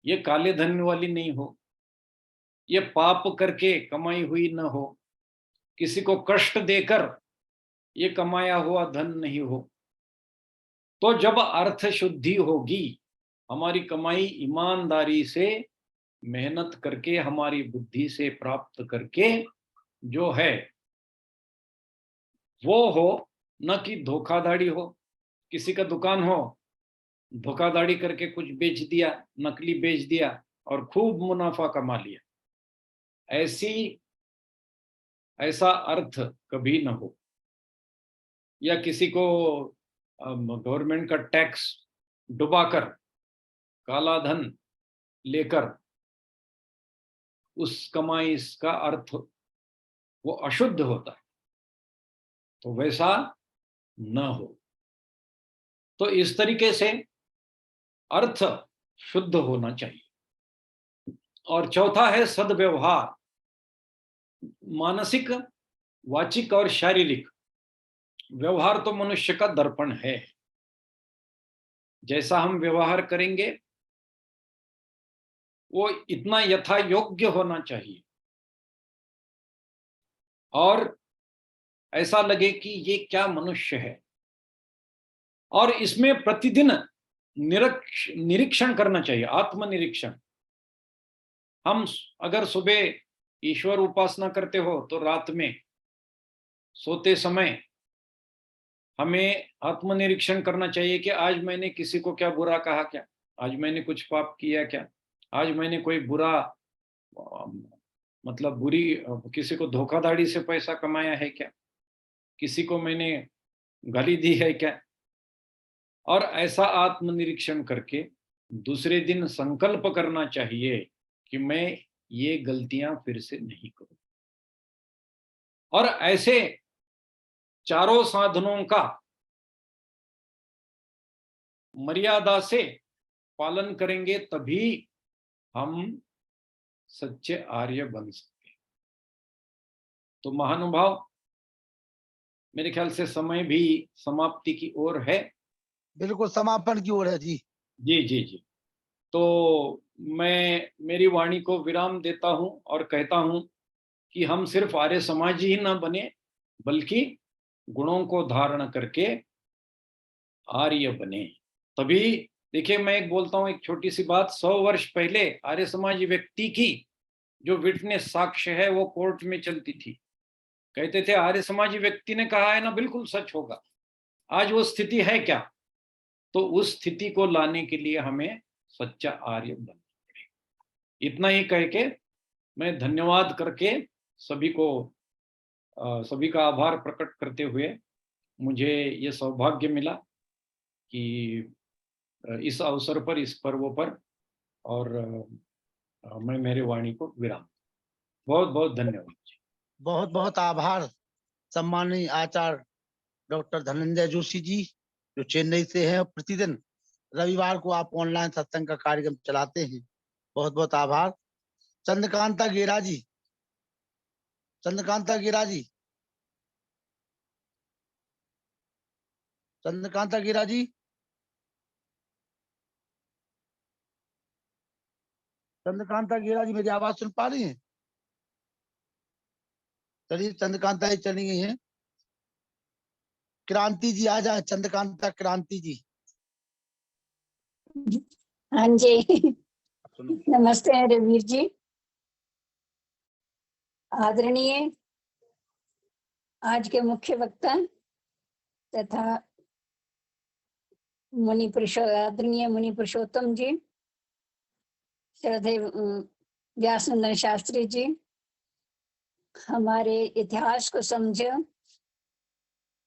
ये काले धन वाली नहीं हो, ये पाप करके कमाई हुई न हो, किसी को कष्ट देकर ये कमाया हुआ धन नहीं हो। तो जब अर्थ शुद्धि होगी, हमारी कमाई ईमानदारी से मेहनत करके हमारी बुद्धि से प्राप्त करके जो है वो हो, न कि धोखाधड़ी हो। किसी का दुकान हो, धोखाधड़ी करके कुछ बेच दिया, नकली बेच दिया और खूब मुनाफा कमा लिया, ऐसा अर्थ कभी न हो। या किसी को गवर्नमेंट का टैक्स डुबाकर काला धन लेकर उस कमाई का अर्थ वो अशुद्ध होता है, तो वैसा न हो। तो इस तरीके से अर्थ शुद्ध होना चाहिए। और चौथा है सद्व्यवहार, मानसिक, वाचिक और शारीरिक व्यवहार तो मनुष्य का दर्पण है। जैसा हम व्यवहार करेंगे वो इतना यथा योग्य होना चाहिए और ऐसा लगे कि ये क्या मनुष्य है। और इसमें प्रतिदिन निरीक्षण करना चाहिए, आत्मनिरीक्षण। हम अगर सुबह ईश्वर उपासना करते हो तो रात में सोते समय हमें आत्मनिरीक्षण करना चाहिए कि आज मैंने किसी को क्या बुरा कहा क्या, आज मैंने कुछ पाप किया क्या, आज मैंने कोई बुरा मतलब बुरी किसी को धोखाधड़ी से पैसा कमाया है क्या, किसी को मैंने गाली दी है क्या। और ऐसा आत्मनिरीक्षण करके दूसरे दिन संकल्प करना चाहिए कि मैं ये गलतियां फिर से नहीं करूं। और ऐसे चारों साधनों का मर्यादा से पालन करेंगे तभी हम सच्चे आर्य बन सकते हैं। तो महानुभाव, मेरे ख्याल से समय भी समाप्ति की ओर है। बिल्कुल समापन की ओर है जी। जी जी जी। तो मैं मेरी वाणी को विराम देता हूं और कहता हूं कि हम सिर्फ आर्य समाजी ही ना बने, बल्कि गुणों को धारण करके आर्य बने। तभी देखिए, मैं एक बोलता हूं, एक छोटी सी बात। 100 वर्ष पहले आर्य समाजी व्यक्ति की जो विटनेस साक्ष्य है वो कोर्ट में चलती थी। कहते थे आर्य समाजी व्यक्ति ने कहा है ना, बिल्कुल सच होगा। आज वो स्थिति है क्या? तो उस स्थिति को लाने के लिए हमें सच्चा आर्य बनना पड़ेगा। इतना ही कह के मैं धन्यवाद करके सभी को सभी का आभार प्रकट करते हुए, मुझे ये सौभाग्य मिला कि इस अवसर पर, इस पर्व पर, और मैं मेरे वाणी को विराम। बहुत बहुत धन्यवाद। बहुत बहुत आभार सम्माननीय आचार्य डॉक्टर धनंजय जोशी जी, जो चेन्नई से हैं। प्रतिदिन रविवार को आप ऑनलाइन सत्संग का कार्यक्रम चलाते हैं। बहुत बहुत आभार। चंद्रकांता गेरा जी, चंद्रकांता गेरा जी, चंद्रकांता गेरा जी, चंद्रकांता गेरा जी, मेरी आवाज सुन पा रही हैं? चलिए, चंद्रकांता जी चली गई हैं। क्रांति जी आ जाए, चंद्रकांता क्रांति जी। हाँ जी, नमस्ते रवीर जी। आदरणीय आज के मुख्य वक्ता तथा आदरणीय मुनि पुरुषोत्तम जी, श्रद्धेय व्यासनंदन शास्त्री जी, हमारे इतिहास को समझे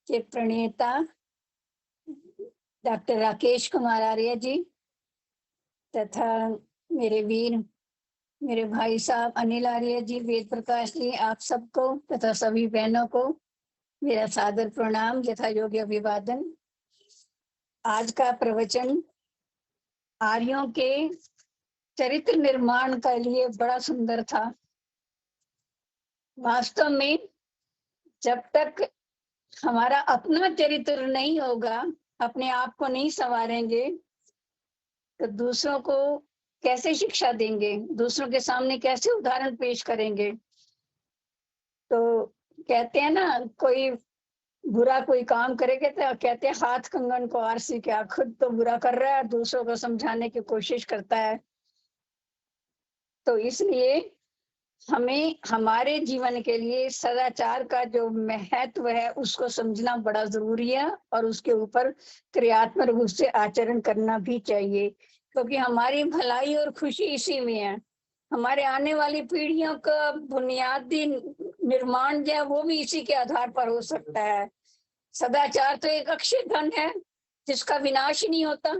के प्रणेता डॉक्टर राकेश कुमार आर्य जी, तथा मेरे वीर, मेरे भाई साहब अनिल आर्य जी, वेद प्रकाश जी, आप सबको तथा सभी बहनों को मेरा सादर प्रणाम यथा योग्य अभिवादन। आज का प्रवचन आर्यों के चरित्र निर्माण के लिए बड़ा सुंदर था। वास्तव में जब तक हमारा अपना चरित्र नहीं होगा, अपने आप को नहीं संवारेंगे, तो दूसरों को कैसे शिक्षा देंगे, दूसरों के सामने कैसे उदाहरण पेश करेंगे। तो कहते हैं ना, कोई बुरा कोई काम करेगा तो कहते हैं हाथ कंगन को आरसी, क्या खुद तो बुरा कर रहा है, दूसरों को समझाने की कोशिश करता है। तो इसलिए हमें हमारे जीवन के लिए सदाचार का जो महत्व है उसको समझना बड़ा जरूरी है, और उसके ऊपर क्रियात्मक रूप से आचरण करना भी चाहिए, क्योंकि हमारी भलाई और खुशी इसी में है। हमारे आने वाली पीढ़ियों का बुनियादी निर्माण जो है वो भी इसी के आधार पर हो सकता है। सदाचार तो एक अक्षय धन है जिसका विनाश ही नहीं होता,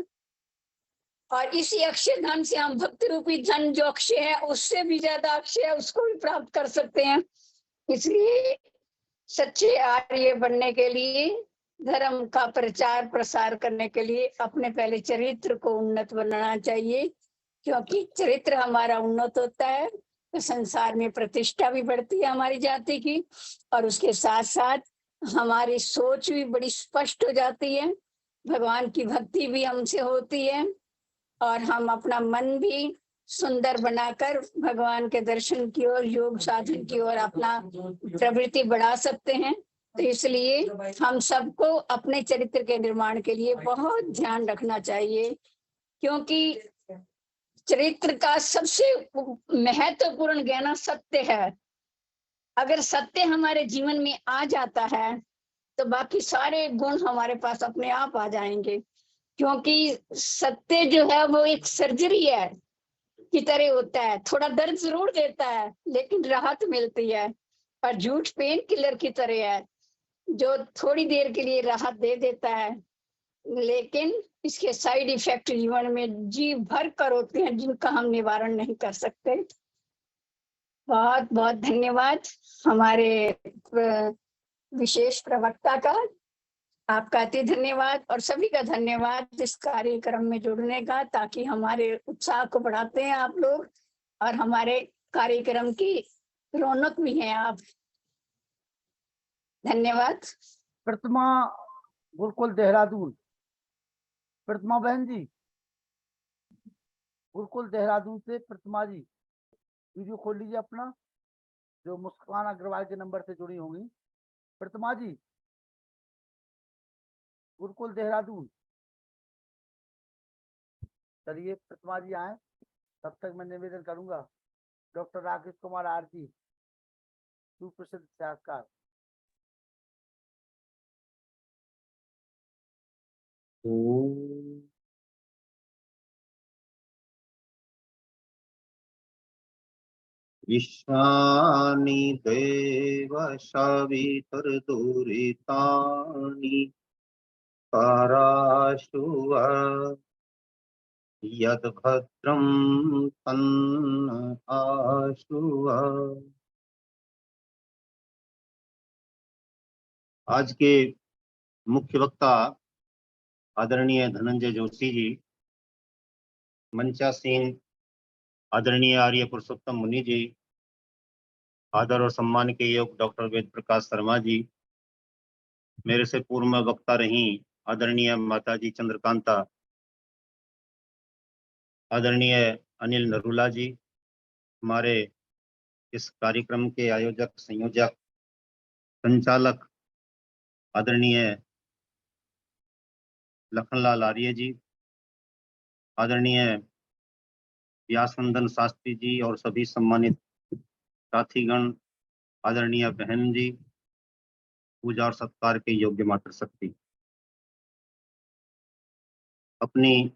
और इसी अक्षय धन से हम भक्ति रूपी धन जो अक्षय है उससे भी ज्यादा अक्षय है, उसको भी प्राप्त कर सकते हैं। इसलिए सच्चे आर्य बनने के लिए, धर्म का प्रचार प्रसार करने के लिए अपने पहले चरित्र को उन्नत बनाना चाहिए, क्योंकि चरित्र हमारा उन्नत होता है तो संसार में प्रतिष्ठा भी बढ़ती है हमारी जाति की, और उसके साथ साथ हमारी सोच भी बड़ी स्पष्ट हो जाती है, भगवान की भक्ति भी हमसे होती है, और हम अपना मन भी सुंदर बनाकर भगवान के दर्शन की ओर, योग साधन की ओर अपना प्रवृत्ति बढ़ा सकते हैं। तो इसलिए हम सबको अपने चरित्र के निर्माण के लिए बहुत ध्यान रखना चाहिए, क्योंकि चरित्र का सबसे महत्वपूर्ण ज्ञान सत्य है। अगर सत्य हमारे जीवन में आ जाता है तो बाकी सारे गुण हमारे पास अपने आप आ जाएंगे, क्योंकि सत्य जो है वो एक सर्जरी है की तरह होता है। थोड़ा दर्द जरूर देता है लेकिन राहत मिलती है, और झूठ पेन किलर की तरह है जो थोड़ी देर के लिए राहत दे देता है, लेकिन इसके साइड इफेक्ट जीवन में जी भर कर होते हैं जिनका हम निवारण नहीं कर सकते। बहुत बहुत धन्यवाद हमारे विशेष प्रवक्ता का आपका अति धन्यवाद और सभी का धन्यवाद इस कार्यक्रम में जुड़ने का, ताकि हमारे उत्साह को बढ़ाते हैं आप लोग और हमारे कार्यक्रम की रौनक भी हैं आप। धन्यवाद। प्रतिमा गुरुकुल देहरादून, प्रतिमा बहन जी, गुरुकुल देहरादून से प्रतिमा जी, वीडियो खोल लीजिए अपना, जो मुस्कान अग्रवाल के नंबर से जुड़ी होंगी। प्रतिमा जी, गुरुकुल देहरादून, चलिए प्रतिमा जी आए, तब तक मैं निवेदन करूंगा डॉक्टर राकेश कुमार आरती, सुप्रसिद्ध साहित्यकार। ईशानि देव सवितुर्दुरितानि पराशुव यद्भद्रं तन्न आशुव। आज के मुख्य वक्ता आदरणीय धनंजय जोशी जी, मंचासीन आदरणीय आर्य पुरुषोत्तम मुनि जी, आदर और सम्मान के योग डॉक्टर वेद प्रकाश शर्मा जी, मेरे से पूर्व में वक्ता रही आदरणीय माता जी चंद्रकांता, आदरणीय अनिल नरूला जी, हमारे इस कार्यक्रम के आयोजक संयोजक संचालक आदरणीय लखनलाल आर्य जी, आदरणीय व्यासवंदन शास्त्री जी और सभी सम्मानित साथीगण, आदरणीय बहन जी, पूजा और सत्कार के योग्य मातृशक्ति। अपनी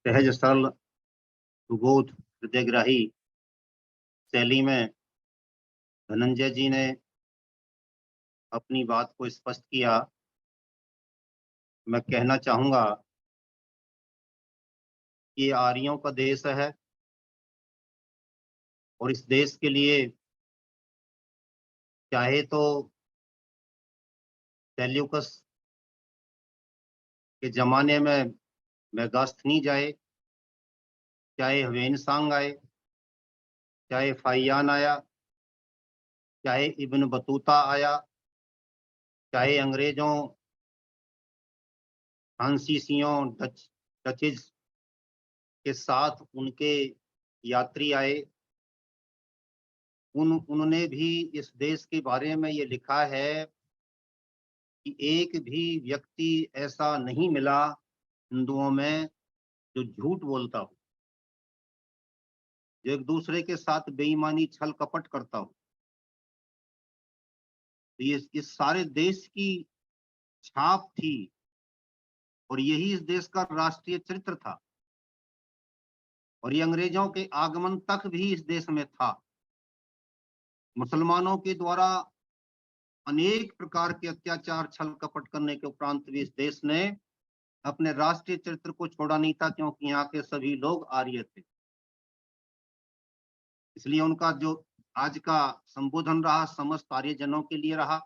सहज सरल सुबोध हृदयग्राही शैली में धनंजय जी ने अपनी बात को स्पष्ट किया। मैं कहना चाहूंगा कि आर्यों का देश है और इस देश के लिए चाहे तो सेल्यूकस के जमाने में मेगास्थनी जाए, चाहे ह्वेनसांग आए, चाहे फाइयान आया, चाहे इब्न बतूता आया, चाहे अंग्रेजों फ्रांसीसियों डचेज के साथ उनके यात्री आए, उन्होंने भी इस देश के बारे में ये लिखा है कि एक भी व्यक्ति ऐसा नहीं मिला हिंदुओं में जो झूठ बोलता हो, जो एक दूसरे के साथ बेईमानी छल कपट करता हो। तो ये इस सारे देश की छाप थी और यही इस देश का राष्ट्रीय चरित्र था और ये अंग्रेजों के आगमन तक भी इस देश में था। मुसलमानों के द्वारा अनेक प्रकार के अत्याचार छल कपट करने के उपरांत भी इस देश ने अपने राष्ट्रीय चरित्र को छोड़ा नहीं था, क्योंकि यहाँ के सभी लोग आर्य थे। इसलिए उनका जो आज का संबोधन रहा समस्त आर्यजनों के लिए रहा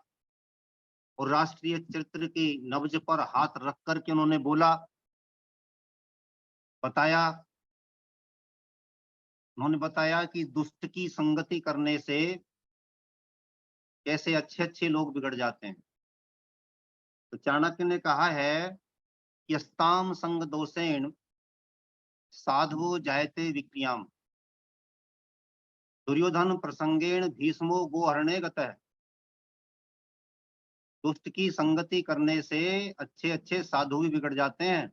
और राष्ट्रीय चरित्र की नब्ज पर हाथ रख करके उन्होंने बोला, उन्होंने बताया कि दुष्ट की संगति करने से कैसे अच्छे अच्छे लोग बिगड़ जाते हैं। तो चाणक्य ने कहा है कि अस्ताम संग दोषेण साधवो जायते विक्रियाम, दुर्योधन प्रसंगेण भीष्मो गोहरणे गतः। दुष्ट की संगति करने से अच्छे अच्छे साधु भी बिगड़ जाते हैं।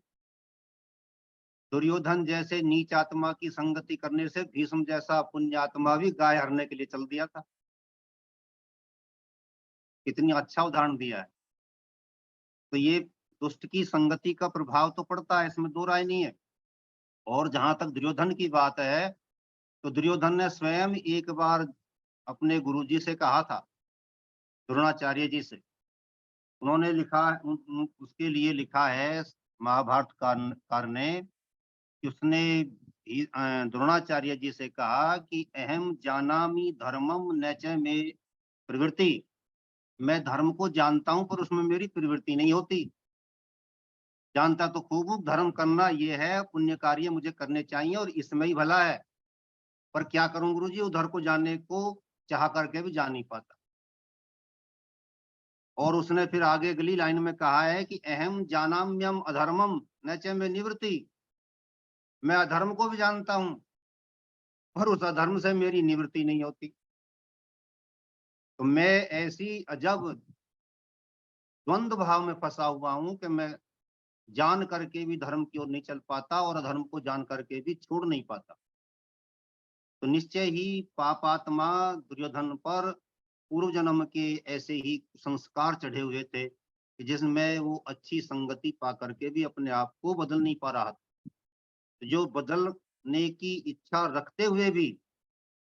दुर्योधन जैसे नीच आत्मा की संगति करने से भीष्म जैसा पुण्य आत्मा भी गाय हरने के लिए चल दिया था। कितनी अच्छा उदाहरण दिया है। तो ये दुष्ट की संगति का प्रभाव तो पड़ता है, इसमें दो राय नहीं है। और जहां तक दुर्योधन की बात है, तो दुर्योधन ने स्वयं एक बार अपने गुरुजी से कहा था, द्रोणाचार्य जी से। उन्होंने लिखा, उसके लिए लिखा है महाभारत कार ने कि उसने द्रोणाचार्य जी से कहा कि अहम जानामि धर्मम न च मे प्रवृत्ति, मैं धर्म को जानता हूं पर उसमें मेरी प्रवृत्ति नहीं होती। जानता तो खूब धर्म करना ये है, पुण्य कार्य मुझे करने चाहिए और इसमें ही भला है, पर क्या करूं गुरुजी, उधर को जाने को चाह करके भी जा नहीं पाता। और उसने फिर आगे अगली लाइन में कहा है कि अहम जानाम्यम अधर्मम न च में निवृत्ति, मैं अधर्म को भी जानता हूं पर उस अधर्म से मेरी निवृत्ति नहीं होती। तो मैं ऐसी अजब द्वंद्व भाव में फंसा हुआ हूं कि मैं जान करके भी धर्म की ओर नहीं चल पाता और अधर्म को जान करके भी छोड़ नहीं पाता। तो निश्चय ही पापात्मा दुर्योधन पर पूर्व जन्म के ऐसे ही संस्कार चढ़े हुए थे कि जिसमें वो अच्छी संगति पा करके भी अपने आप को बदल नहीं पा रहा था। जो बदलने की इच्छा रखते हुए भी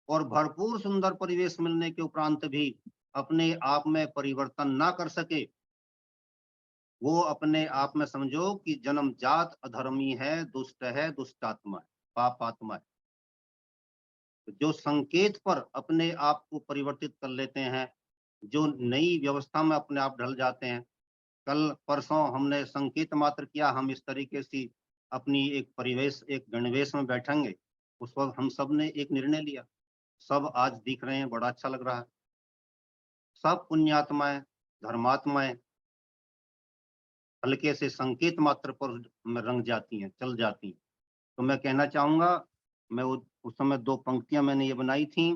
और भरपूर सुंदर परिवेश मिलने के उपरांत भी अपने आप में परिवर्तन ना कर सके, वो अपने आप में समझो कि जन्मजात अधर्मी है, दुष्ट है, दुष्टात्मा है, पापात्मा है। जो संकेत पर अपने आप को परिवर्तित कर लेते हैं, जो नई व्यवस्था में अपने आप ढल जाते हैं। कल परसों हमने संकेत मात्र किया, हम इस तरीके से अपनी एक परिवेश, एक गणवेश में बैठेंगे। उस वक्त हम सब ने एक निर्णय लिया, सब आज दिख रहे हैं, बड़ा अच्छा लग रहा है। सब पुण्यात्माएं, धर्मात्माएं हल्के से संकेत मात्र पर रंग जाती हैं, चल जाती हैं। तो मैं कहना चाहूंगा, मैं उस समय 2 पंक्तियां मैंने ये बनाई थी,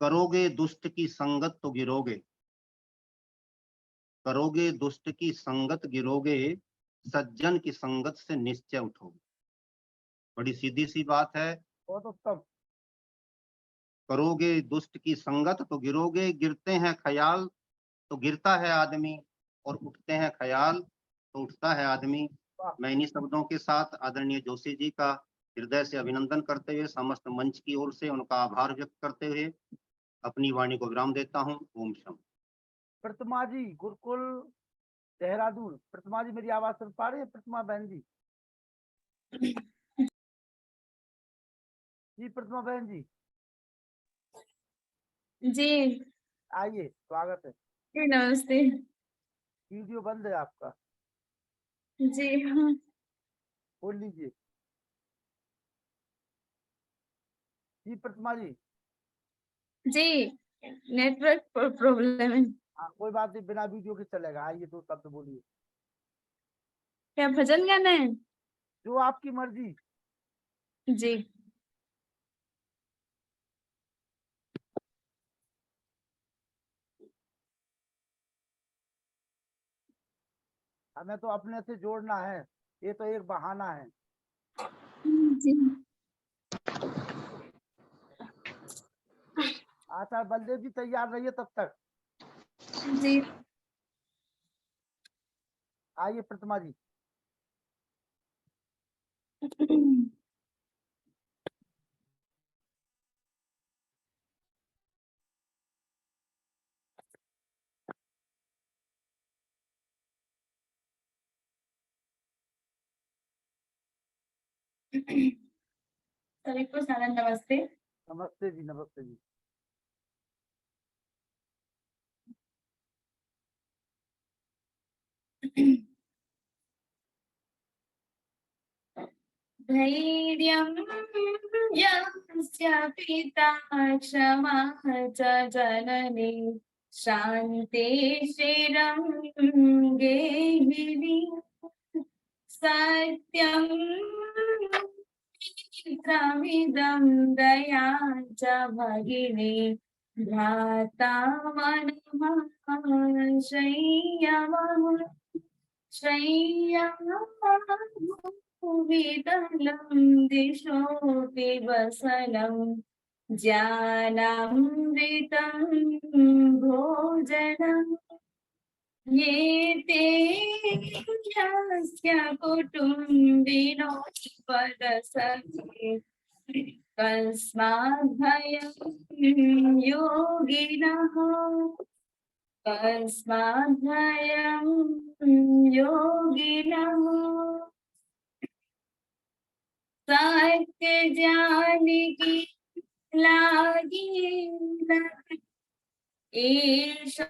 करोगे दुष्ट की संगत तो गिरोगे, करोगे दुष्ट की संगत गिरोगे, सज्जन की संगत से निश्चय उठोगे। बड़ी सीधी सी बात है। बहुत उत्तम। करोगे दुष्ट की संगत तो गिरोगे, गिरते हैं ख्याल तो गिरता है आदमी, और उठते हैं ख्याल तो उठता है आदमी। मैं इन्हीं शब्दों के साथ आदरणीय जोशी जी का हृदय से अभिनंदन करते हुए, समस्त मंच की ओर से उनका आभार व्यक्त करते हुए अपनी वाणी को विराम देता हूँ। ओम शम। प्रतिमा जी, गुरुकुल देहरादून। प्रतिमा जी मेरी आवाज सुन पा रही है? प्रतिमा बहन जी, जी प्रतिमा बहन जी जी आइए, स्वागत है। जी नमस्ते। वीडियो बंद है आपका, जी हाँ बोल लीजिए। जी प्रतिमा जी। जी नेटवर्क प्रॉब्लम है। हाँ, कोई बात नहीं, बिना वीडियो के चलेगा। आइए, 2 शब्द बोलिए। क्या भजन गाना है? जो आपकी मर्जी। जी हमें तो अपने से जोड़ना है, ये तो एक बहाना है। जी आचार्य बलदेव जी तैयार रहिए तब तक। जी आइए प्रतिमा जी। सभी को सादर नमस्ते। नमस्ते जी, नमस्ते जी। धैर्यं यस्य पिता क्षमा च जननी शान्ति श्रीरं गेहिनी सत्यं मित्रमिदं दया च भगिनी भ्राता मनः शय्यामः विदलं दिशोऽपि वसनं ज्ञानामृतं भोजनम् ये ते यस्य कुटुम्बिनो वदसते कस्माद् भयं योगिनः कस्माद् भयं योगिनः सत्य जान की लागी ईश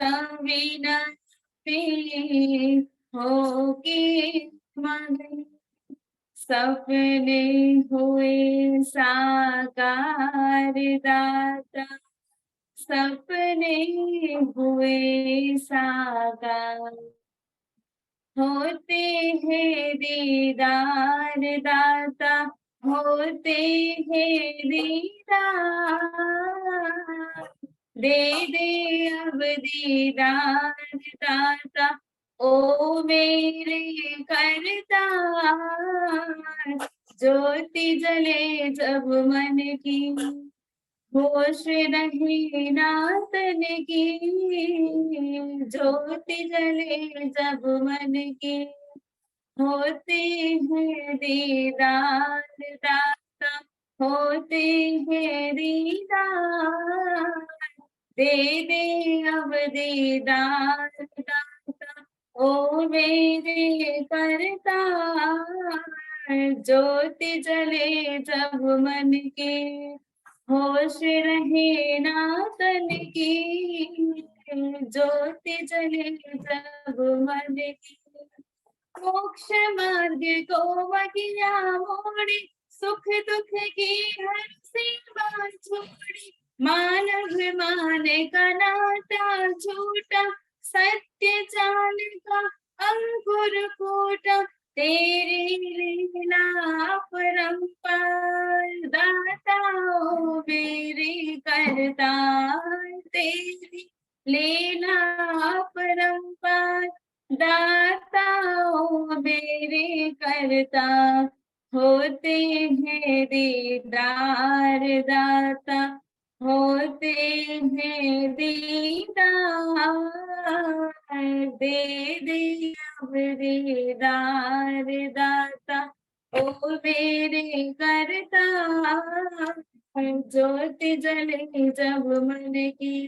विनती हो के मगे, सपने हुए साकार दाता, सपने हुए साकार, होते हैं दीदार दाता, होते हैं दीदार, दे दे अब दीदार दाता, ओ मेरे करतार, ज्योति जले जब मन की, होश रहे ना तन की, ज्योति जले जब मन की, होते हैं दीदार दाता, होते हैं दीदार, दे दे अब दीदार दाता, ओ मेरे करतार, ज्योति जले जब मन की, होश रहे ना तन की, ज्योति जले जब मन की, मोक्ष मार्ग को बगिया मोड़ी, सुख दुख की हर सीमा छोड़ी, मानव माने का नाता झूठा, सत्य जान का अंकुर फूटा, तेरी लीला परंपार दाता, ओ मेरे करतार, तेरी लीला परंपार दाता, ओ मेरे करता, होते हैं दीदार दाता, होते हैं दीदार, दे दे अब दीदार दाता, ओ मेरे करता, ज्योति जले जब मन की,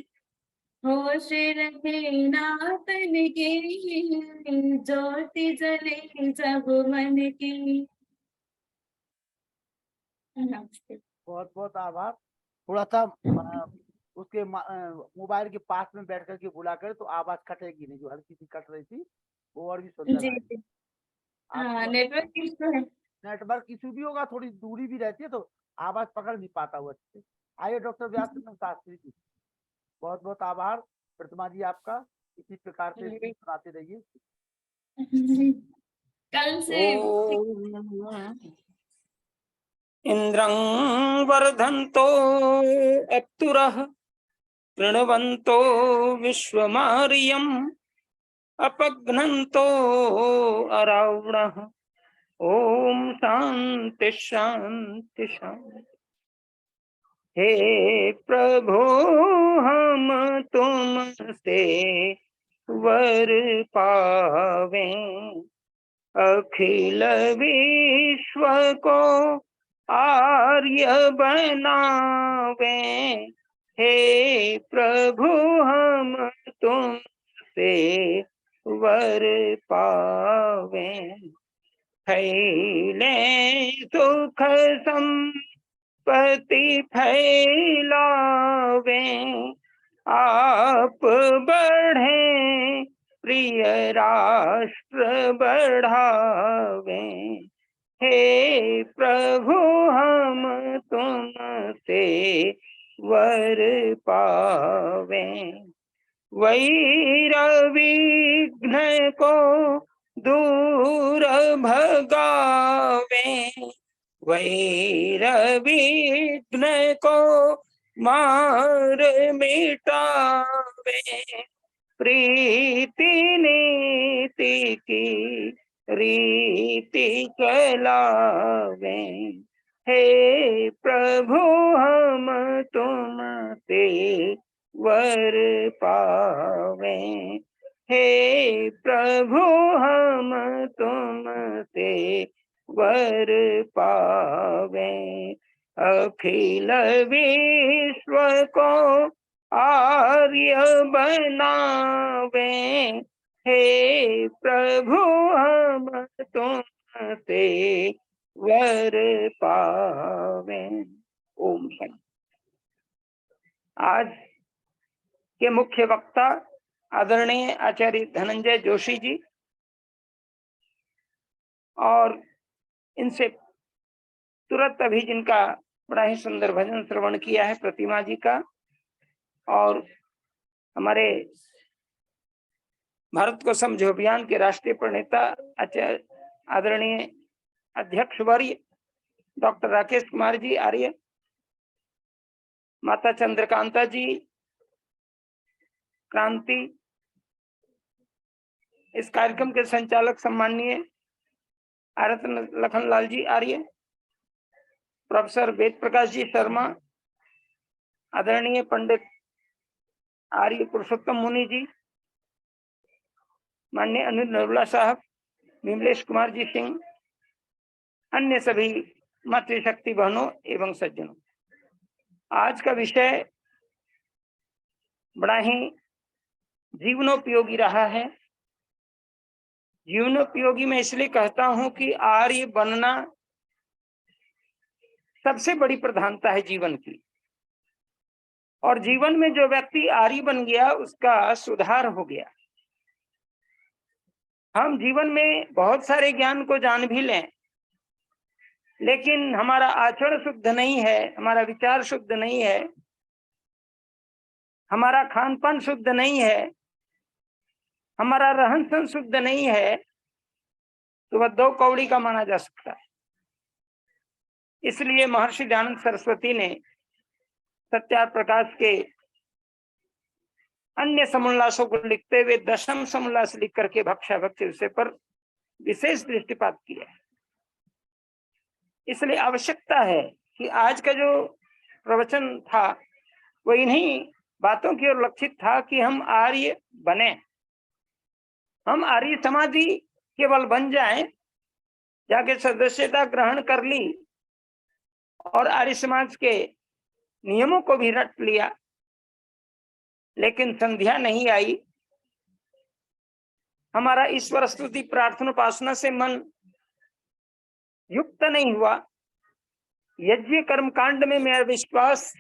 होश रहे ना तन की, ज्योति जले जब मन की। नमस्ते। बहुत बहुत आभार। थोड़ा सा उसके मोबाइल के पास में बैठ करके बुला कर तो आवाज कटेगी नहीं, जो हल्की सी कट रही थी वो और भी सुंदर जी आएगी। जी, हाँ नेटवर्क इश्यू है। नेटवर्क इशू भी होगा, थोड़ी दूरी भी रहती है तो आवाज पकड़ नहीं पाता हुआ अच्छे से। आइए डॉक्टर व्यास चंद्र शास्त्री जी, बहुत बहुत आभार। प्रतिमा जी आपका, इसी प्रकार से सुनाते रहिए। कल से इंद्रं वर्धन्तो अप्तुरः प्रणवन्तो विश्वमार्यम् अपघ्नन्तो अरावणः। ओम शांति शांति शांति। हे प्रभु हम तुमसे वर पावे, अखिल विश्व को आर्य बनावे। हे प्रभु हम तुमसे वर पावे, फैले सुख संपत्ति फैलावे, आप बढ़े प्रिय राष्ट्र बढ़ावे। हे प्रभु हम तुमसे वर पावे, वैर विघ्न को दूर भगावे, वैर विघ्न को मार मिटावे, प्रीति नीति की रीति चलावे। हे प्रभु हम तुमसे वर पावे, हे प्रभु हम तुमसे वर पावे, अखिल विश्व को आर्य बनावे। हे प्रभु हम तुमसे वर पावे। ओम शांति। आज के मुख्य वक्ता आदरणीय आचार्य धनंजय जोशी जी, और इनसे तुरंत अभी जिनका बड़ा ही सुंदर भजन श्रवण किया है प्रतिमा जी का, और हमारे भारत को समझो अभियान के राष्ट्रीय प्रणेता आचार्य आदरणीय अध्यक्ष वर्य डॉक्टर राकेश कुमार जी आर्य, माता चंद्रकांता जी क्रांति, इस कार्यक्रम के संचालक सम्माननीय आरतन लखनलाल जी आर्य, प्रोफेसर वेद प्रकाश जी शर्मा, आदरणीय पंडित आर्य पुरुषोत्तम मुनि जी, माननीय अनिल नरुला साहब, विमलेश कुमार जी सिंह, अन्य सभी मातृशक्ति बहनों एवं सज्जनों, आज का विषय बड़ा ही जीवनोपयोगी रहा है। जीवनोपयोगी मैं इसलिए कहता हूं कि आर्य बनना सबसे बड़ी प्रधानता है जीवन की, और जीवन में जो व्यक्ति आर्य बन गया उसका सुधार हो गया। हम जीवन में बहुत सारे ज्ञान को जान भी लें, लेकिन हमारा आचरण शुद्ध नहीं है, हमारा विचार शुद्ध नहीं है, हमारा खान पान शुद्ध नहीं है, हमारा रहन सहन शुद्ध नहीं है, तो वह दो कौड़ी का माना जा सकता है। इसलिए महर्षि दयानंद सरस्वती ने सत्यार प्रकाश के अन्य समुल्लासों को लिखते हुए दशम समुल्लास लिख करके भक्षा भक्ति विषय पर विशेष दृष्टिपात किया है। इसलिए आवश्यकता है कि आज का जो प्रवचन था वो इन्हीं बातों की ओर लक्षित था कि हम आर्य बने, हम आर्य समाधि केवल बन जाएं, जाके सदस्यता ग्रहण कर ली और आर्य समाज के नियमों को भी रट लिया, लेकिन संध्या नहीं आई, हमारा ईश्वर स्तुति प्रार्थना उपासना से मन युक्त नहीं हुआ, यज्ञ कर्म कांड में मेरा विश्वास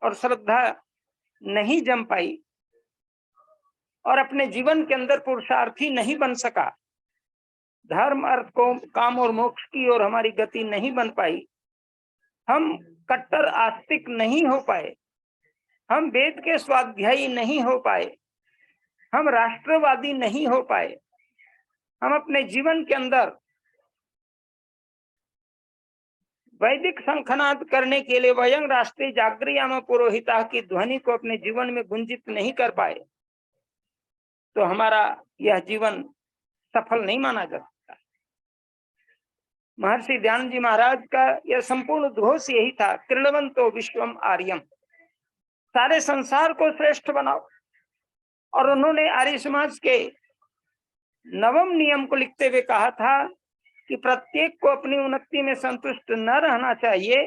और श्रद्धा नहीं जम पाई, और अपने जीवन के अंदर पुरुषार्थी नहीं बन सका, धर्म अर्थ को काम और मोक्ष की ओर हमारी गति नहीं बन पाई, हम कट्टर आस्तिक नहीं हो पाए, हम वेद के स्वाध्यायी नहीं हो पाए, हम राष्ट्रवादी नहीं हो पाए, हम अपने जीवन के अंदर वैदिक शंखनाद करने के लिए वयं राष्ट्रीय जागृयाम पुरोहिता की ध्वनि को अपने जीवन में गुंजित नहीं कर पाए, तो हमारा यह जीवन सफल नहीं माना जा सकता। महर्षि दयानंद जी महाराज का यह संपूर्ण उद्घोष यही था, कृणवंतो विश्वम आर्यम, सारे संसार को श्रेष्ठ बनाओ। और उन्होंने आर्य समाज के नवम नियम को लिखते हुए कहा था कि प्रत्येक को अपनी उन्नति में संतुष्ट न रहना चाहिए,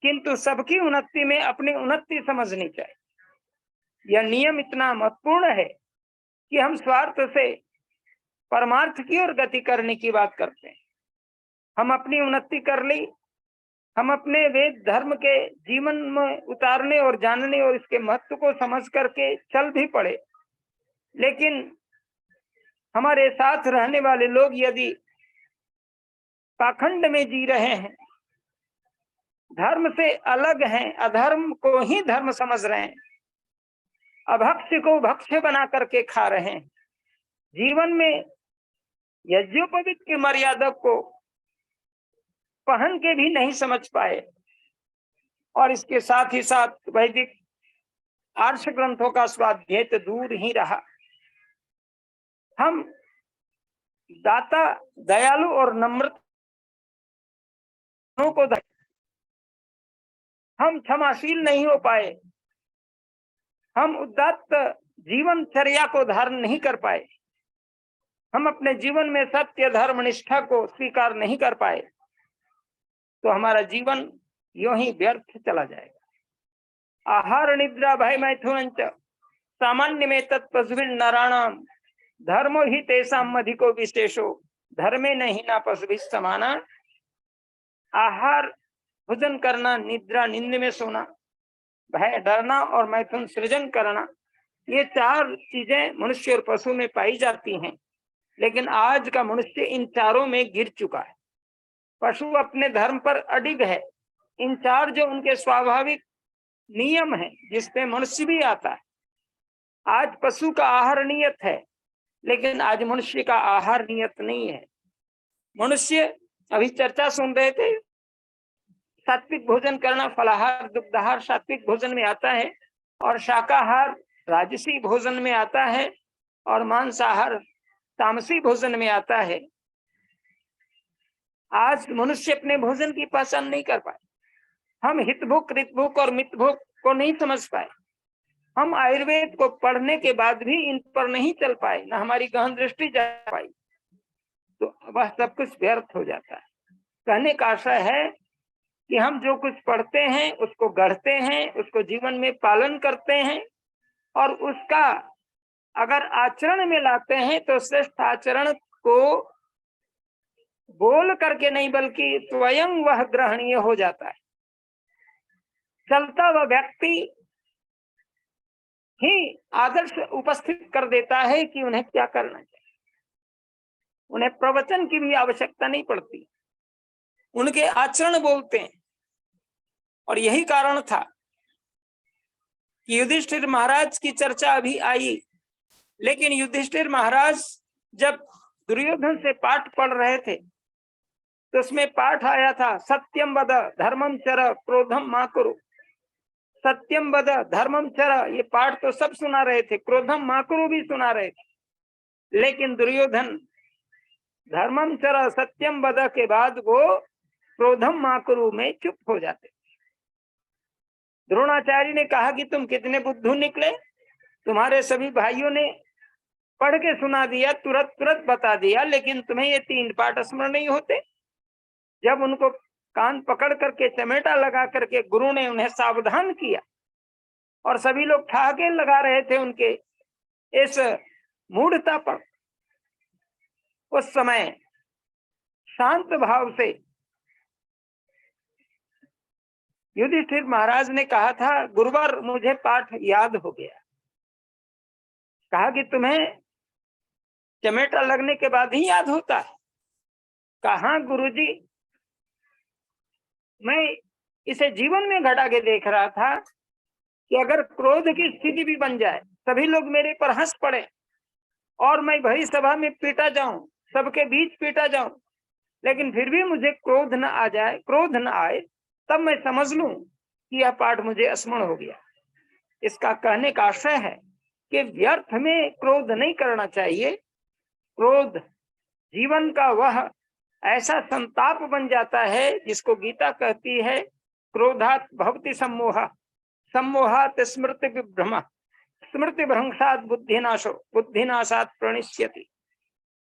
किंतु सबकी उन्नति में अपनी उन्नति समझनी चाहिए। यह नियम इतना महत्वपूर्ण है कि हम स्वार्थ से परमार्थ की ओर गति करने की बात करते हैं। हम अपनी उन्नति कर ली, हम अपने वेद धर्म के जीवन में उतारने और जानने और इसके महत्व को समझ करके चल भी पड़े, लेकिन हमारे साथ रहने वाले लोग यदि पाखंड में जी रहे हैं, धर्म से अलग हैं, अधर्म को ही धर्म समझ रहे हैं, अभक्ष्य को भक्ष्य बना करके खा रहे हैं, जीवन में यज्ञोपवीत की मर्यादा को पहन के भी नहीं समझ पाए, और इसके साथ ही साथ वैदिक आर्ष ग्रंथों का स्वाध्याय तो दूर ही रहा। हम दाता, दयालु और नम्र को हम क्षमाशील नहीं हो पाए, हम उदात्त जीवनचर्या को धारण नहीं कर पाए, हम अपने जीवन में सत्य धर्म निष्ठा को स्वीकार नहीं कर पाए, तो हमारा जीवन यूं ही व्यर्थ चला जाएगा। आहार निद्रा भय मैथुन सामान्य में तत्पशुभिर नाराणाम धर्मो ही तेसाम अधिको विशेषो धर्मे नहीं ना पशुभिः समाना। आहार भोजन करना, निद्रा नींद में सोना, भय डरना और मैथुन सृजन करना, ये 4 चीजें मनुष्य और पशु में पाई जाती हैं, लेकिन आज का मनुष्य इन चारों में गिर चुका है। पशु अपने धर्म पर अडिग है। इन 4 जो उनके स्वाभाविक नियम है, जिसपे मनुष्य भी आता है। आज पशु का आहार नियत है, लेकिन आज मनुष्य का आहार नियत नहीं है। मनुष्य, अभी चर्चा सुन रहे थे, सात्विक भोजन करना, फलाहार दुग्धाहार सात्विक भोजन में आता है, और शाकाहार राजसी भोजन में आता है, और मांसाहार तामसी भोजन में आता है। आज मनुष्य अपने भोजन की पहचान नहीं कर पाए। हम हितभुक, ऋतभुक और मितभुक को नहीं समझ पाए। हम आयुर्वेद को पढ़ने के बाद भी इन पर नहीं चल पाए, न हमारी गहन दृष्टि जा पाई, तो वह सब कुछ व्यर्थ हो जाता है। कहने का आशय है कि हम जो कुछ पढ़ते हैं उसको गढ़ते हैं, उसको जीवन में पालन करते हैं, और उसका अगर आचरण में लाते हैं तो श्रेष्ठ आचरण को बोल करके नहीं बल्कि स्वयं वह ग्रहणीय हो जाता है। चलता वह व्यक्ति ही आदर्श उपस्थित कर देता है कि उन्हें क्या करना चाहिए। उन्हें प्रवचन की भी आवश्यकता नहीं पड़ती, उनके आचरण बोलते हैं। और यही कारण था कि युधिष्ठिर महाराज की चर्चा अभी आई, लेकिन युधिष्ठिर महाराज जब दुर्योधन से पाठ पढ़ रहे थे तो उसमें पाठ आया था, सत्यम वद धर्मम चर क्रोधम मा कुरु। सत्यम वद धर्मम चर, ये पाठ तो सब सुना रहे थे, क्रोधम मा कुरु भी सुना रहे थे, लेकिन दुर्योधन धर्मम चर सत्यम वद के बाद वो क्रोधम मा कुरु में चुप हो जाते। द्रोणाचार्य ने कहा कि तुम कितने बुद्धू निकले, तुम्हारे सभी भाइयों ने पढ़ के सुना दिया, तुरंत बता दिया, लेकिन तुम्हें ये 3 पाठ स्मरण नहीं होते। जब उनको कान पकड़ करके चमेटा लगा करके गुरु ने उन्हें सावधान किया, और सभी लोग ठहाके लगा रहे थे उनके इस मूढ़ता पर, उस समय शांत भाव से युधिष्ठिर महाराज ने कहा था, गुरुवर मुझे पाठ याद हो गया। कहा कि तुम्हें चमेटा लगने के बाद ही याद होता है? कहा गुरुजी, मैं इसे जीवन में घटा के देख रहा था कि अगर क्रोध की स्थिति भी बन जाए, सभी लोग मेरे पर हंस पड़े और मैं भरी सभा में पीटा जाऊं, सबके बीच पीटा जाऊं, लेकिन फिर भी मुझे क्रोध न आ जाए, क्रोध न आए, तब मैं समझ लूं कि यह पाठ मुझे स्मरण हो गया। इसका कहने का आशय है कि व्यर्थ में क्रोध नहीं करना चाहिए। क्रोध जीवन का वह ऐसा संताप बन जाता है जिसको गीता कहती है, क्रोधात भवति सम्मोह, सम्मोहात स्मृति विभ्रम, स्मृति भ्रंशात बुद्धिनाशो, बुद्धिनाशात प्रणिष्यति।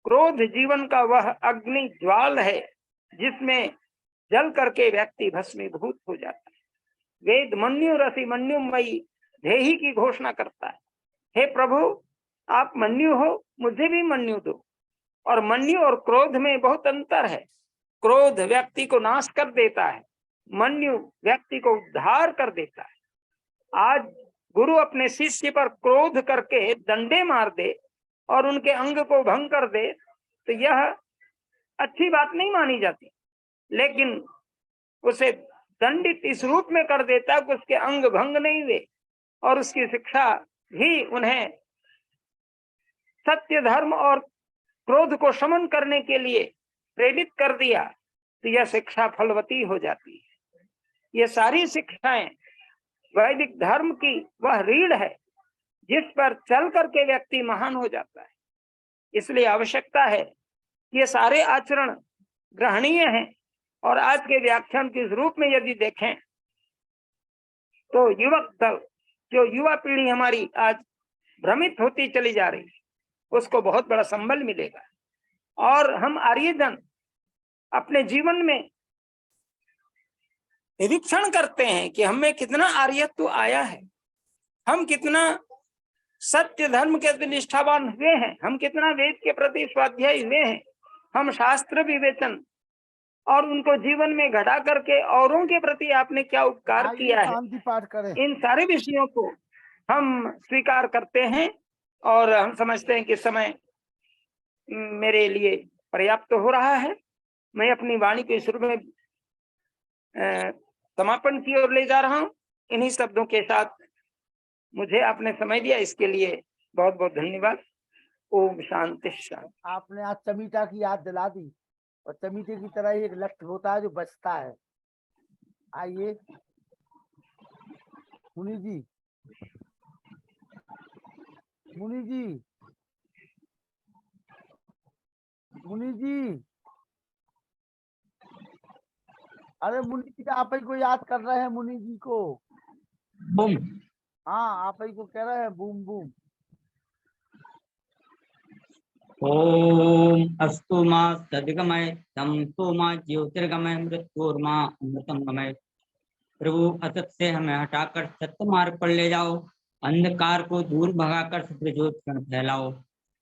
क्रोध जीवन का वह अग्नि ज्वाल है जिसमें जल करके व्यक्ति भस्मीभूत हो जाता है। वेद मन्यु रसी मन्युमयी धेहि की घोषणा करता है, हे प्रभु आप मन्यु हो, मुझे भी मन्यु दो। और मन्यु और क्रोध में बहुत अंतर है। क्रोध व्यक्ति को नाश कर देता है, मन्यु व्यक्ति को उद्धार कर देता है। आज गुरु अपने शिष्य पर क्रोध करके डंडे मार दे और उनके अंग को भंग कर दे तो यह अच्छी बात नहीं मानी जाती, लेकिन उसे दंडित इस रूप में कर देता कि उसके अंग भंग नहीं हुए और उसकी शिक्षा भी उन्हें सत्य धर्म और क्रोध को शमन करने के लिए प्रेरित कर दिया, तो यह शिक्षा फलवती हो जाती है। ये सारी शिक्षाएं वैदिक धर्म की वह रीढ़ है जिस पर चल करके व्यक्ति महान हो जाता है। इसलिए आवश्यकता है कि ये सारे आचरण ग्रहणीय हैं। और आज के व्याख्यान के रूप में यदि देखें तो युवक दल, जो युवा पीढ़ी हमारी आज भ्रमित होती चली जा रही, उसको बहुत बड़ा संबल मिलेगा। और हम आर्यजन अपने जीवन में निरीक्षण करते हैं कि हमें कितना आर्यत्व आया है, हम कितना सत्य धर्म के निष्ठावान हुए हैं, हम कितना वेद के प्रति स्वाध्यायी हुए हैं, हम शास्त्र विवेचन और उनको जीवन में घटा करके औरों के प्रति आपने क्या उपकार किया है, इन सारे विषयों को हम स्वीकार करते हैं और हम समझते हैं कि समय मेरे लिए पर्याप्त हो रहा है। मैं अपनी वाणी के शुरू में समापन की ओर ले जा रहा हूँ। इन्हीं शब्दों के साथ मुझे आपने समय दिया, इसके लिए बहुत बहुत धन्यवाद। ओम शांति शांति। आपने आज चमीटा की याद दिला दी, और चमीटे की तरह ही एक लक्ष्य होता है जो बचता है। आइए मुनि जी, मुनि जी, मुनि जी, अरे मुनि जी आप ही को याद कर रहे हैं, मुनि जी को। बूम। हाँ, आप ही को कह रहे हैं, बूम बूम। ओम अस्तु मा सद्गमय तमसो मा ज्योतिर्गमय मृत्योर्मा अमृतम गमय। प्रभु असत से हमें हटाकर सत्य मार्ग पर ले जाओ, अंधकार को दूर भगाकर सत्य ज्योति फैलाओ।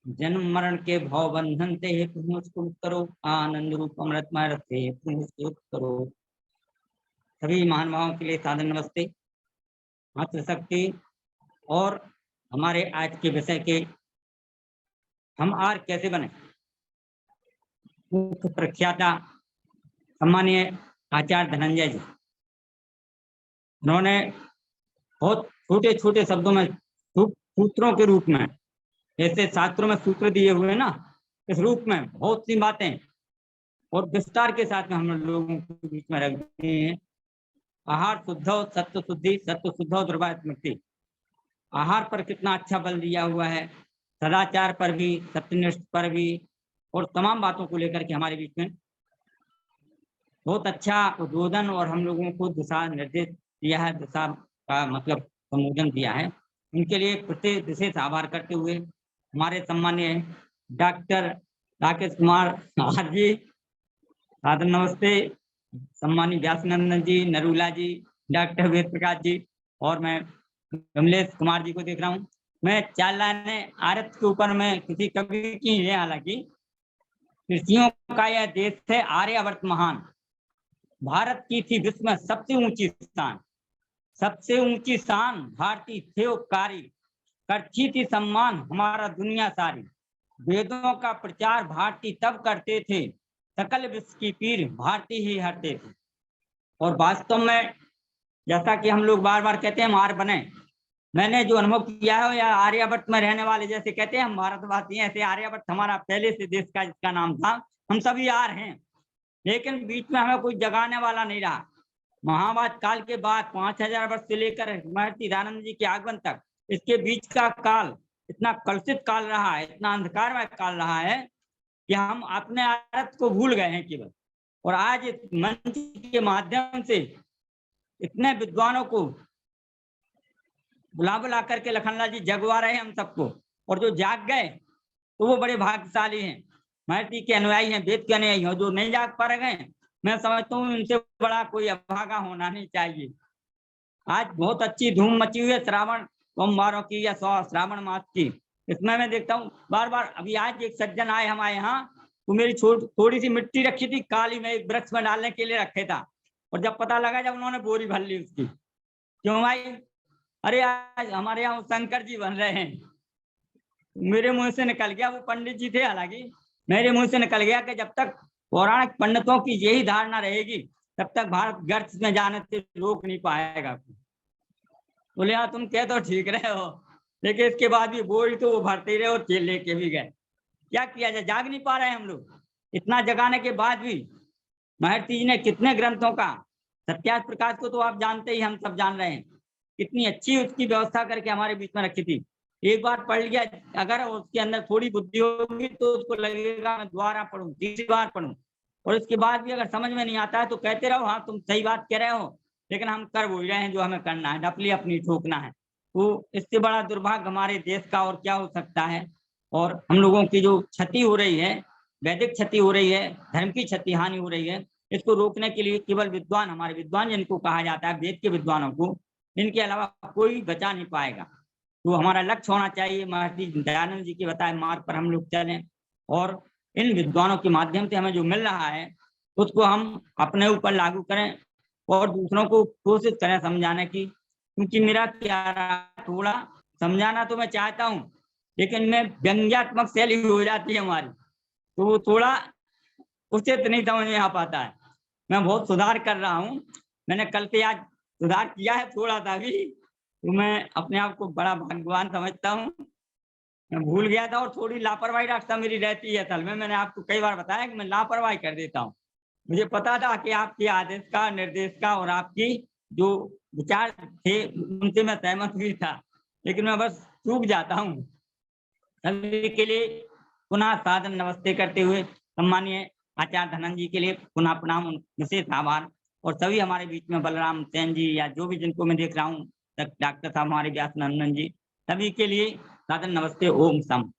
जन्म मरण के भव बंधन से हे प्रभु मुझको मुक्त करो, आनंद रूप अमृतमय रस से हे प्रभु मुझको मुक्त करो। सभी महानुभावों के लिए सादर नमस्ते। मातृशक्ति और हमारे आज के विषय के हम आर कैसे बने, मुख्य प्रख्याता सम्मानीय आचार्य धनंजय जी, उन्होंने बहुत छोटे छोटे शब्दों में सूत्रों के रूप में, जैसे शास्त्रों में सूत्र दिए हुए ना, इस रूप में बहुत सी बातें और विस्तार के साथ में हम लोगों के बीच में रख दी हैं। आहार शुद्धो सत्व शुद्धि, सत्व शुद्धो दुर्वात मुक्ति। आहार पर कितना अच्छा बल दिया हुआ है, सदाचार पर भी, सत्यनिष्ठ पर भी, और तमाम बातों को लेकर के हमारे बीच में बहुत अच्छा उद्बोधन और हम लोगों को दिशा निर्देश दिया है, दिशा का मतलब संबोधन दिया है। उनके लिए प्रत्येक विशेष आभार करते हुए हमारे सम्मानीय डॉक्टर राकेश कुमार आर जी, सादर नमस्ते। सम्मानीय व्यासनंदन जी, नरूला जी, डॉक्टर वेद प्रकाश जी, और मैं कमलेश कुमार जी को देख रहा हूँ। मैं चार लाइनें आरत के ऊपर में किसी कवि की है, हालांकि कृषियों का यह देश है आर्यावर्त महान, भारत की थी विश्व में सबसे ऊंची शान, सबसे ऊंची शान भारतीय थे उपकारी, करती थी सम्मान हमारा दुनिया सारी। वेदों का प्रचार भारतीय तब करते थे, सकल विश्व की पीर भारतीय ही हरते थे। और वास्तव में जैसा कि हम लोग बार बार कहते हैं हम आर्य बने, मैंने जो अनुभव किया है, या आर्यावर्त में रहने वाले जैसे कहते हैं हम भारतवासी हैं, ऐसे आर्यावर्त हमारा पहले से देश का जिसका नाम था, हम सभी आर्य हैं, लेकिन बीच में हमें कोई जगाने वाला नहीं रहा। महाभारत काल के बाद 5000 वर्ष से लेकर महर्षि दयानंद जी के आगमन तक, इसके बीच का काल इतना कलुषित काल रहा है, इतना अंधकारमय काल रहा है कि हम अपने आदत को भूल गए हैं केवल। और आज इस मंच के माध्यम से इतने विद्वानों को बुला बुला करके लखनलाल जी जगवा रहे हैं हम सबको, और जो जाग गए तो वो बड़े भाग्यशाली हैं, महर्षि के अनुयायी हैं, वेद के अनुयायी हैं। जो नहीं जाग पा रहे हैं, मैं समझता हूँ इनसे बड़ा कोई अभागा होना नहीं चाहिए। आज बहुत अच्छी धूम मची हुई है श्रावण सोमवारों की या श्रावण मास की। इसमें मैं देखता हूँ बार बार, अभी आज एक सज्जन आए हमारे यहाँ, तो मेरी थोड़ी सी मिट्टी रखी थी काली, में एक वृक्ष में डालने के लिए रखे था, और जब पता लगा जब उन्होंने बोरी भर ली उसकी। क्यों भाई? अरे आज हमारे यहाँ शंकर जी बन रहे हैं। मेरे मुंह से निकल गया, वो पंडित जी थे हालांकि, मेरे मुंह से निकल गया कि जब तक पौराणिक पंडितों की यही धारणा रहेगी तब तक भारत गर्त में जाने से रोक नहीं पाएगा। बोले हाँ तुम कह तो ठीक रहे हो, लेकिन इसके बाद भी बोरी तो वो भरते रहे और केले लेके भी गए। क्या किया जाए, जाग नहीं पा रहे हैं हम लोग। इतना जगाने के बाद भी महर्षि जी ने कितने ग्रंथों का, सत्यार्थ प्रकाश को तो आप जानते ही, हम सब जान रहे हैं, कितनी अच्छी उसकी व्यवस्था करके हमारे बीच में रखी थी। एक बार पढ़ लिया, अगर उसके अंदर थोड़ी बुद्धि होगी तो उसको लगेगा मैं दोबारा पढ़ूं, तीसरी बार पढ़ूं, और इसके बाद भी अगर समझ में नहीं आता है तो कहते रहो हाँ तुम सही बात कह रहे हो, लेकिन हम कर बोल रहे हैं जो हमें करना है, डपली अपनी ठोकना है। तो इससे बड़ा दुर्भाग्य हमारे देश का और क्या हो सकता है। और हम लोगों की जो क्षति हो रही है, वैदिक क्षति हो रही है, धर्म की क्षति हानि हो रही है, इसको रोकने के लिए केवल विद्वान, हमारे विद्वान जिनको कहा जाता है, वेद के विद्वानों को, इनके अलावा कोई बचा नहीं पाएगा। तो हमारा लक्ष्य होना चाहिए महर्षि दयानंद जी के बताए मार्ग पर हम लोग चलें, और इन विद्वानों के माध्यम से हमें जो मिल रहा है उसको हम अपने ऊपर लागू करें और दूसरों को कोशिश करें समझाने की। क्योंकि मेरा क्या रहा, थोड़ा समझाना तो मैं चाहता हूँ, लेकिन मैं व्यंग्यात्मक शैली हो जाती है हमारी, तो वो थोड़ा उचित नहीं समझ में आ पाता है। मैं बहुत सुधार कर रहा हूँ, मैंने कल से आज सुधार किया है थोड़ा सा भी, तो मैं अपने आप को बड़ा भाग्यवान समझता हूँ। मैं भूल गया था और थोड़ी लापरवाही डॉक्टर साहब मेरी रहती है असल में, मैंने आपको कई बार बताया कि मैं लापरवाही कर देता हूँ। मुझे पता था कि आपके आदेश का, निर्देश का और आपकी जो विचार थे उनसे मैं सहमत भी था, लेकिन मैं बस चूक जाता हूँ। सभी के लिए पुनः सादर नमस्ते करते हुए सम्मानीय आचार्य धनंजय जी के लिए पुनः प्रणाम, विशेष आभार। और सभी हमारे बीच में बलराम सेन जी या जो भी जिनको मैं देख रहा हूँ, डॉक्टर साहब हमारे व्यास नंदन जी, सभी के लिए सादर नमस्ते। ओम सम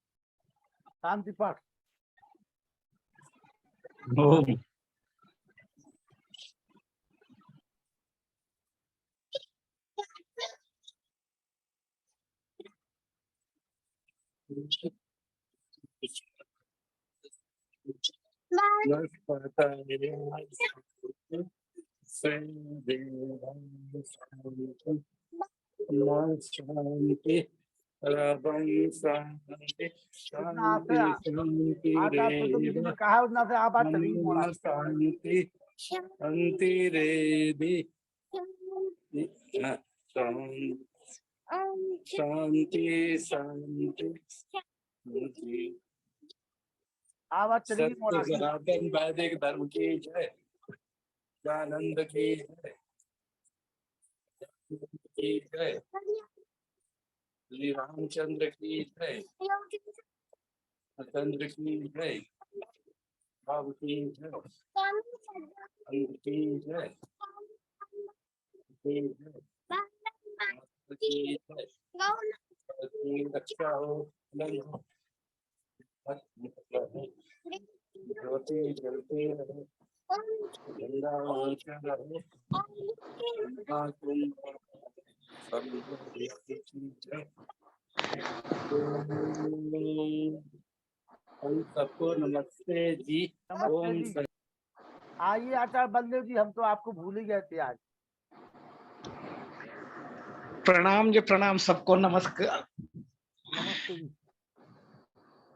शांति पाठ। ओम। कहा उतना से आवाज चली मोड़ा। शांति शांति आवाज चली मोड़ा। सनातन वैदिक धर्म की जय, आनंद की जय, की जय, श्री रामचंद्र की जय, चंद्र की जय, बाबू की जय, की जय, की जय, रक्षा हो, ज्योति जलती रहे, गंगा वाचा रहे, सबको नमस्ते जी। ओम। आइए आचार्य बलदेव जी, हम तो आपको भूल ही गए थे आज। प्रणाम जी, प्रणाम, सबको नमस्कार। नमस्ते जी,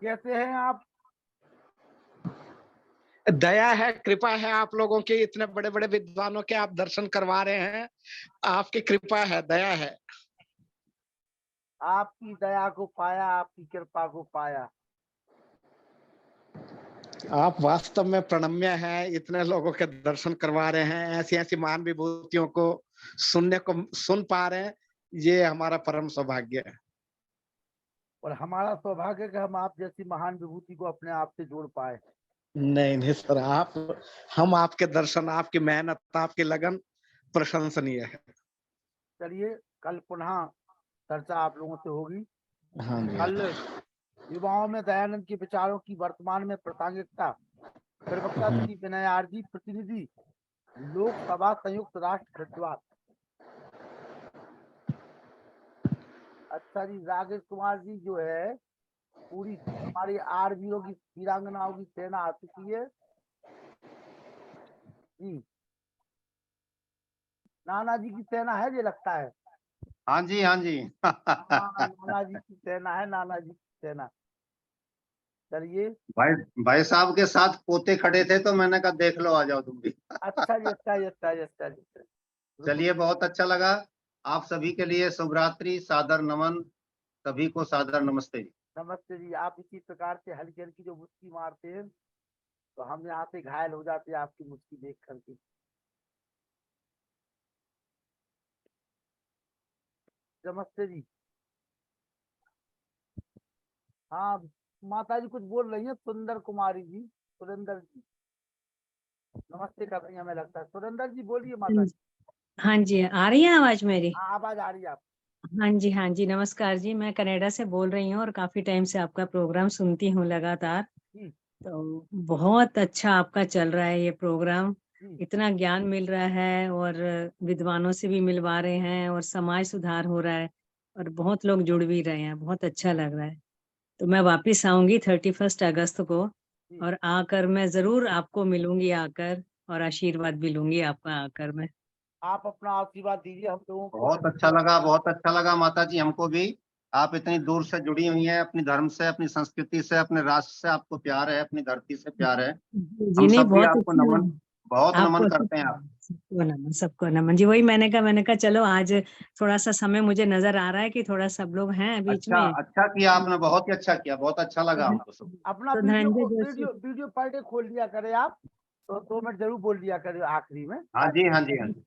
कैसे हैं आप? दया है, कृपा है आप लोगों की, इतने बड़े बड़े विद्वानों के आप दर्शन करवा रहे हैं, आपकी कृपा है, दया है। आपकी दया को पाया, आपकी कृपा को पाया। आप वास्तव में प्रणम्य हैं, इतने लोगों के दर्शन करवा रहे हैं, ऐसी ऐसी महान विभूतियों को सुन पा रहे हैं, ये हमारा परम सौभाग्य है। और हमारा सौभाग्य है कि हम आप जैसी महान विभूति को अपने आप से जोड़ पाए। नहीं नहीं सर, हम आपके दर्शन, आपकी मेहनत, आपकी लगन प्रशंसनीय है। चलिए, कल पुनः चर्चा आप लोगों से होगी। हाँ जी। कल युवाओं में दयानंद के विचारों की वर्तमान में प्रासंगिकता, प्रवक्ता श्री विनय आरजी, प्रतिनिधि लोकसभा संयुक्त राष्ट्र हरिद्वार। अच्छा जी, राजेश कुमार जी जो है, पूरी हमारी आरवीओ की वीरांगनाओं की सेना आ चुकी है जी। नाना जी की सेना है, ये लगता है। हाँ जी, हाँ जी। नाना जी की सेना है, नाना जी की सेना। चलिए, भाई साहब के साथ पोते खड़े थे तो मैंने कहा देख लो, आ जाओ तुम भी। अच्छा जी, अच्छा जी, अच्छा जी, अच्छा जी। चलिए, बहुत अच्छा लगा। आप सभी के लिए शुभ रात्रि, सादर नमन, सभी को सादर नमस्ते जी। नमस्ते जी। आप इसी प्रकार से हल्की हल्की जो मुस्की मारते हैं तो हम यहाँ से घायल हो जाते हैं आपकी मुस्की देख करके। नमस्ते जी। हाँ, माता जी कुछ बोल रही हैं, सुंदर कुमारी जी, सुरेंद्र जी नमस्ते कर रही है, हमें लगता है। सुरेंद्र जी बोलिए माता जी। हाँ जी, आ रही है आवाज मेरी? हाँ, आवाज आ रही है आप। हाँ जी, हाँ जी, नमस्कार जी। मैं कनाडा से बोल रही हूँ और काफी टाइम से आपका प्रोग्राम सुनती हूँ लगातार। तो बहुत अच्छा आपका चल रहा है ये प्रोग्राम, इतना ज्ञान मिल रहा है और विद्वानों से भी मिलवा रहे हैं और समाज सुधार हो रहा है और बहुत लोग जुड़ भी रहे हैं, बहुत अच्छा लग रहा है। तो मैं वापिस आऊंगी 31 अगस्त को और आकर मैं जरूर आपको मिलूंगी आकर और आशीर्वाद भी लूंगी आपका आकर मैं। आप अपना आशीर्वाद दीजिए हम लोगों को। बहुत अच्छा लगा माता जी, हमको भी। आप इतनी दूर से जुड़ी हुई हैं, अपनी धर्म से, अपनी संस्कृति से, अपने राष्ट्र से आपको प्यार है, अपनी धरती से प्यार है। जी हम नहीं, सब भी बहुत आपको अच्छा नमन, लगा। बहुत आपको नमन करते हैं आप। सबको नमन, सबको नमन जी। वही मैंने कहा चलो आज थोड़ा सा समय मुझे नजर आ रहा है कि थोड़ा सब लोग हैं बीच अच्छा में। अच्छा किया आपने, बहुत ही अच्छा किया, बहुत अच्छा लगा हमको सब। अपना तो वीडियो धनंजय को जोशी, वीडियो पर डे खोल लिया करे आप, तो 2 मिनट जरूर बोल दिया करे आखिरी में। हाँ जी, हाँ जी, हाँ जी।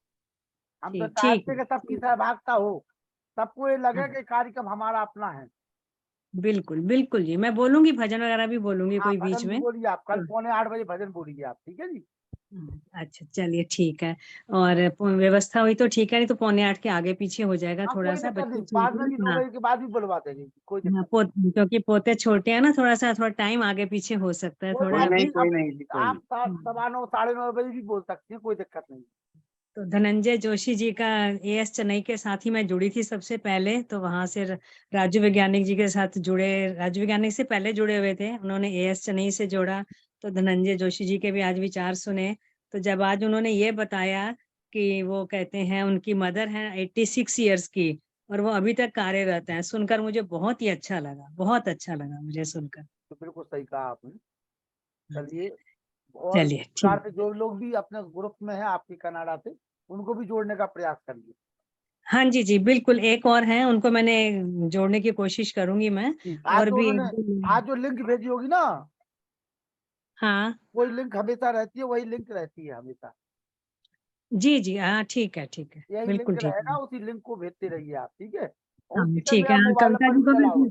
हम तो ठीक चाहते ठीक हैं कि सबकी सहभागिता हो, सबको ये लगे हाँ, कि कार्यक्रम हमारा अपना है। बिल्कुल बिल्कुल जी, मैं बोलूंगी भजन वगैरह भी बोलूंगी हाँ, कोई बीच भजन भी में। बोलिए आप, कल तो 7:45 भजन बोलिए आप, ठीक है जी। अच्छा चलिए ठीक है। और व्यवस्था हुई तो ठीक है, नहीं तो 7:45 के आगे पीछे हो जाएगा हाँ, थोड़ा कोई सा, दिक्कत बच्चे नहीं, बाद में भी छोटे 9 हाँ। बजे के बाद भी बुलवा देंगे, कोई हाँ, दिक्कत नहीं। क्योंकि पोते छोटे हैं ना, थोड़ा टाइम आगे पीछे हो सकता है कोई थोड़ा बात अभी। नहीं, कोई नहीं जी, कोई आप नहीं। 9:15 9:30 बजे भी बोल सकती हैं, कोई दिक्कत नहीं। तो धनंजय जोशी जी का एएस चेन्नई के साथ ही मैं जुड़ी थी सबसे पहले, तो वहां से राजू वैज्ञानिक जी के साथ जुड़े, राजू वैज्ञानिक से पहले जुड़े हुए थे, उन्होंने एएस चेन्नई से जोड़ा। तो धनंजय जोशी जी के भी आज विचार सुने। तो जब आज उन्होंने ये बताया कि वो कहते हैं उनकी मदर है 86 ईयर्स की और वो अभी तक कार्यरत हैं, सुनकर मुझे बहुत ही अच्छा लगा, बहुत अच्छा लगा मुझे सुनकर। तो बिल्कुल सही कहा आपने। चलिए, और चलिए प्रकार ठीक। से जो लोग भी अपने ग्रुप में है आपके कनाडा से, उनको भी जोड़ने का प्रयास करिए। हाँ जी जी बिल्कुल, एक और है, उनको मैंने जोड़ने की कोशिश करूंगी मैं। आज और तो भी उन्होंने, आज जो लिंक भेजी होगी ना, हाँ वही लिंक हमेशा रहती है, वही लिंक रहती है हमेशा। जी जी हाँ ठीक है यही लिंक बिल्कुल ठीक रहेगा, है। उसी लिंक को भेजते रहिए आप, ठीक है। और हाँ उसी पे ठीक है, मेरा हाँ मोबाइल कविता नंबर जी भी को चला भी। हुआ।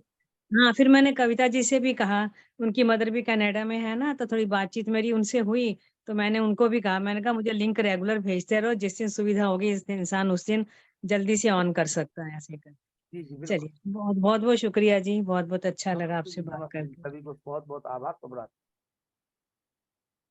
हाँ फिर मैंने कविता जी से भी कहा, उनकी मदर भी कनाडा में है ना, तो थोड़ी बातचीत मेरी उनसे हुई। तो मैंने उनको भी कहा, मैंने कहा मुझे लिंक रेगुलर भेजते रहो, जिस दिन सुविधा होगी इस दिन इंसान उस दिन जल्दी से ऑन कर सकता है ऐसे कर। जी जी बिल्कुल। चलिए बहुत बहुत शुक्रिया जी, बहुत बहुत अच्छा लगा आपसे बात नमस्ते, करके। सभी को बहुत बहुत आभार, शुभ रात्रि।